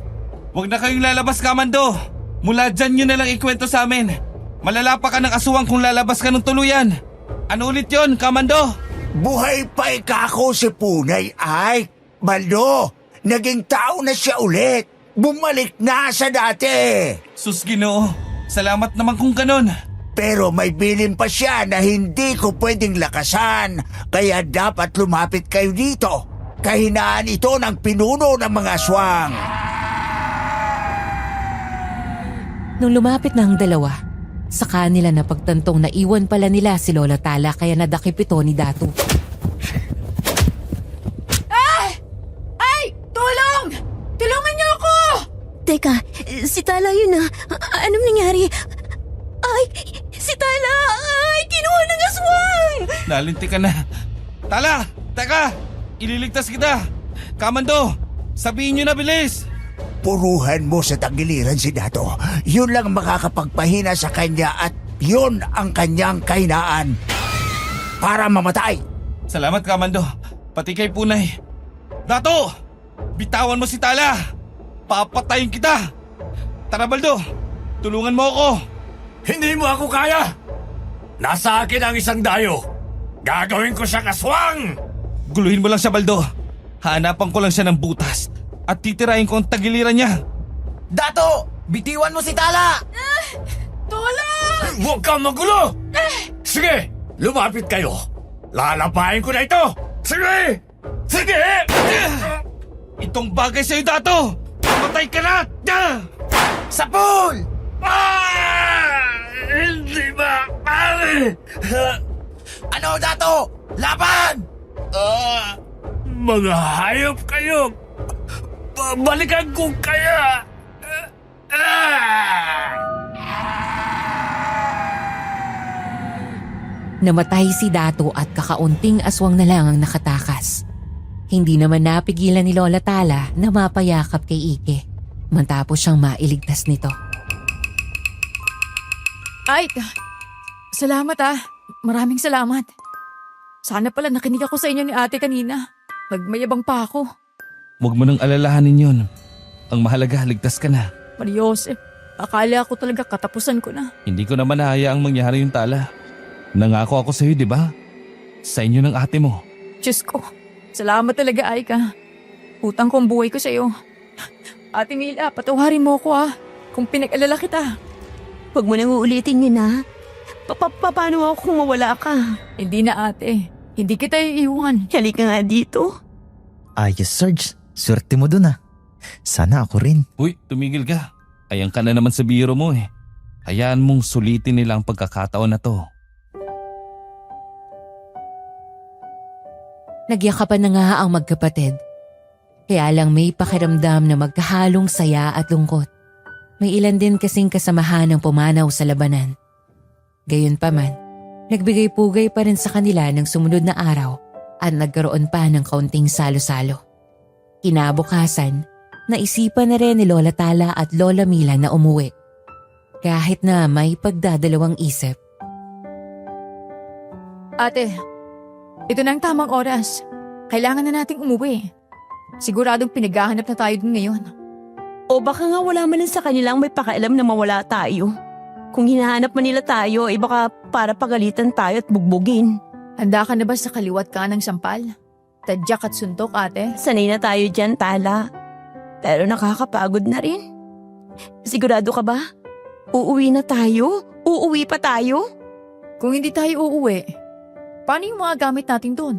Wag na kayong lalabas, Kamando. Mula dyan nyo na lang ikwento sa amin. Malala pa ka ng aswang kung lalabas ka ng tuluyan. Ano ulit yon, Kamando? Buhay pa ikako si Punay, Ike! Baldo! Naging tao na siya ulit! Bumalik na sa dati! Sus, Ginoo. Salamat naman kung ganon. Pero may bilin pa siya na hindi ko pwedeng lakasan, kaya dapat lumapit kayo dito. Kahinaan ito ng pinuno ng mga aswang. Nung lumapit na ang dalawa, sa kanila na pagtantong naiwan pala nila si Lola Tala kaya nadakip ito ni Datu. Ay! Tulong! Tulungan niyo ako! Teka, si Tala yun na. Anong nangyari? Ay, si Tala! Ay, kinuha ng aswang! Nalinti ka na. Tala! Teka! Ililigtas kita! Kamando! Sabihin nyo na bilis! Puruhan mo sa tagiliran si Dato. Yun lang makakapagpahina sa kanya at yun ang kanyang kahinaan. Para mamatay. Salamat, Kamando. Pati kay Punay. Dato! Bitawan mo si Tala! Papatayin kita! Tara, Baldo! Tulungan mo ako! Hindi mo ako kaya! Nasa akin ang isang dayo. Gagawin ko siyang aswang! Guluhin mo lang siya, Baldo. Hanapan ko lang siya ng butas at titirahin ko ang tagiliran niya. Dato! Bitiwan mo si Tala! Tulong! Huwag kang magulo! Sige, lumapit kayo. Lalapain ko na ito! Sige! Sige! Itong bagay sa'yo, Dato! Patay ka na! Sapul! Hindi ba, pare? Ano, Dato? Laban! Mga hayop kayo! Balikan ko kaya! Namatay si Dato at kakaunting aswang na lang ang nakatakas. Hindi naman napigilan ni Lola Tala na mapayakap kay Ike matapos siyang mailigtas nito. Ay! Salamat ah. Maraming salamat. Sana pala nakinig ako sa inyo ni ate kanina. Nagmayabang pa ako. Huwag mo nang alalahanin yun. Ang mahalaga, ligtas ka na. Mariosep, akala ko talaga katapusan ko na. Hindi ko naman hahayaang mangyari yung Tala. Nangako ako sa'yo, di ba? Sa inyo ng ate mo. Diyos ko, salamat talaga Aika. Utang ko ang buhay ko sa iyo. Ate Mila, patawarin mo ako ah. Kung pinag-alala kita. Huwag mo nang uulitin yun, ha? Paano ako kung mawala ka? Hindi na ate. Hindi kita iiwan. Halika nga dito. Ayos, Sarge. Swerte mo dun ah. Sana ako rin. Uy, tumigil ka. Ayan ka na naman sa biro mo eh. Hayaan mong sulitin nila ang pagkakataon na to. Nagyakapan na nga ang magkapatid. Kaya lang may pakiramdam na magkahalong saya at lungkot. May ilan din kasing kasamahan ng pumanaw sa labanan. Gayunpaman, nagbigay-pugay pa rin sa kanila ng sumunod na araw at nagkaroon pa ng kaunting salo-salo. Kinabukasan, naisipan na rin ni Lola Tala at Lola Mila na umuwi. Kahit na may pagdadalawang isip. Ate, ito na ang tamang oras. Kailangan na nating umuwi. Siguradong pinaghahanap na tayo dun ngayon. O baka nga wala man lang sa kanilang may pakialam na mawala tayo. Kung hinahanap man nila tayo, baka para pagalitan tayo at bugbugin. Handa ka na ba sa kaliwat ka ng sampal? Tadyak at suntok, ate? Sanay na tayo dyan, Tala. Pero nakakapagod na rin. Sigurado ka ba? Uuwi na tayo? Uuwi pa tayo? Kung hindi tayo uuwi, paano yung mga gamit natin doon?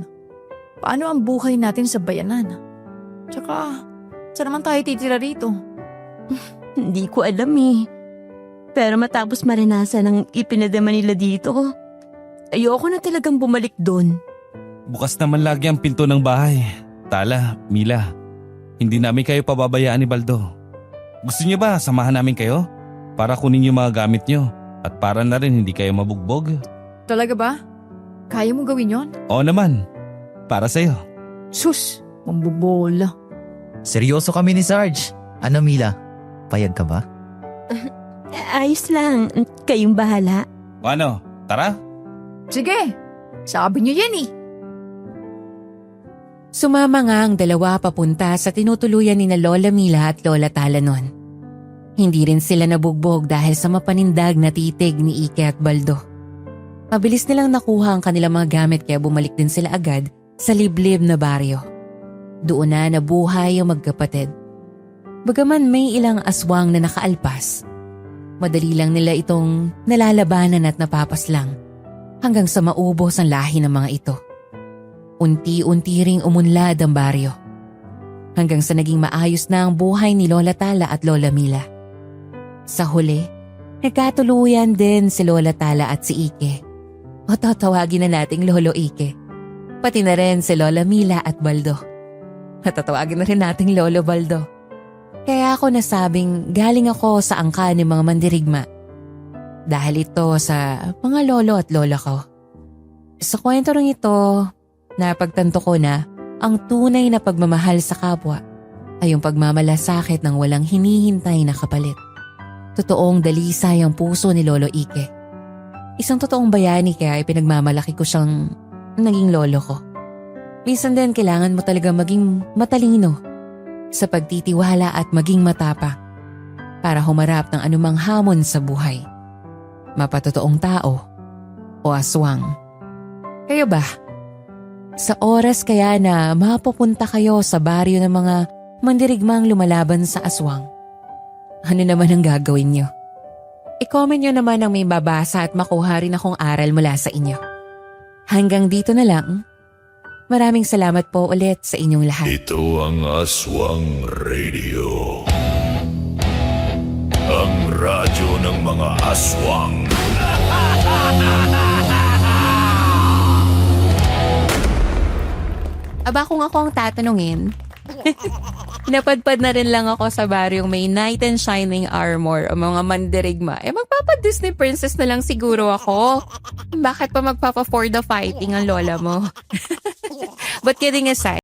Paano ang buhay natin sa bayanan? Tsaka, saan naman tayo titira rito? Hindi ko alam eh. Pero matapos maranasan ang ipinadama nila dito, ayoko na talagang bumalik doon. Bukas naman lagi ang pinto ng bahay. Tala, Mila, hindi namin kayo pababayaan ni Baldo. Gusto niyo ba samahan namin kayo? Para kunin yung mga gamit niyo at para na rin hindi kayo mabugbog. Talaga ba? Kaya mo gawin yon? Oo naman, para sa'yo. Sus, mambubola. Seryoso kami ni Sarge. Ano Mila, payag ka ba? Ayos lang, kayong bahala. O ano, tara? Sige, sabi niyo yan eh. Sumama nga ang dalawa papunta sa tinutuluyan ni na Lola Mila at Lola Tala noon. Hindi rin sila nabugbog dahil sa mapanindag na titig ni Ike at Baldo. Mabilis nilang nakuha ang kanilang mga gamit kaya bumalik din sila agad sa liblib na baryo. Doon na nabuhay ang magkapatid. Bagaman may ilang aswang na nakaalpas, madali lang nila itong nalalabanan at napapaslang hanggang sa maubos ang lahi ng mga ito. Unti-unti ring umunlad ang baryo hanggang sa naging maayos na ang buhay ni Lola Tala at Lola Mila. Sa huli, nagkatuluyan din si Lola Tala at si Ike. O tatawagin na nating Lolo Ike. Pati na rin si Lola Mila at Baldo. At tatawagin na rin nating Lolo Baldo. Kaya ako nasabing galing ako sa angka ng mga mandirigma. Dahil ito sa mga lolo at lola ko. Sa kwento rin ito, napagtanto ko na ang tunay na pagmamahal sa kapwa ay yung pagmamalasakit ng walang hinihintay na kapalit. Totoong dalisay ang puso ni Lolo Ike. Isang totoong bayani kaya ipinagmamalaki ko siyang naging lolo ko. Minsan din kailangan mo talaga maging matalino sa pagtitiwala at maging matapang para humarap ng anumang hamon sa buhay. Mapatotoong tao o aswang. Kayo ba? Sa oras kaya na mapupunta kayo sa baryo ng mga mandirigmang lumalaban sa aswang, ano naman ang gagawin nyo? I-comment nyo naman ang may babasa at makuha rin akong aral mula sa inyo. Hanggang dito na lang. Maraming salamat po ulit sa inyong lahat. Ito ang Aswang Radio. Ang radyo ng mga aswang. Aba kung ako ang tatanungin, napadpad na rin lang ako sa baryong may knight and shining armor o mga mandirigma. Magpapa-Disney princess na lang siguro ako. Bakit pa magpapa for the fighting ang lola mo? But kidding aside,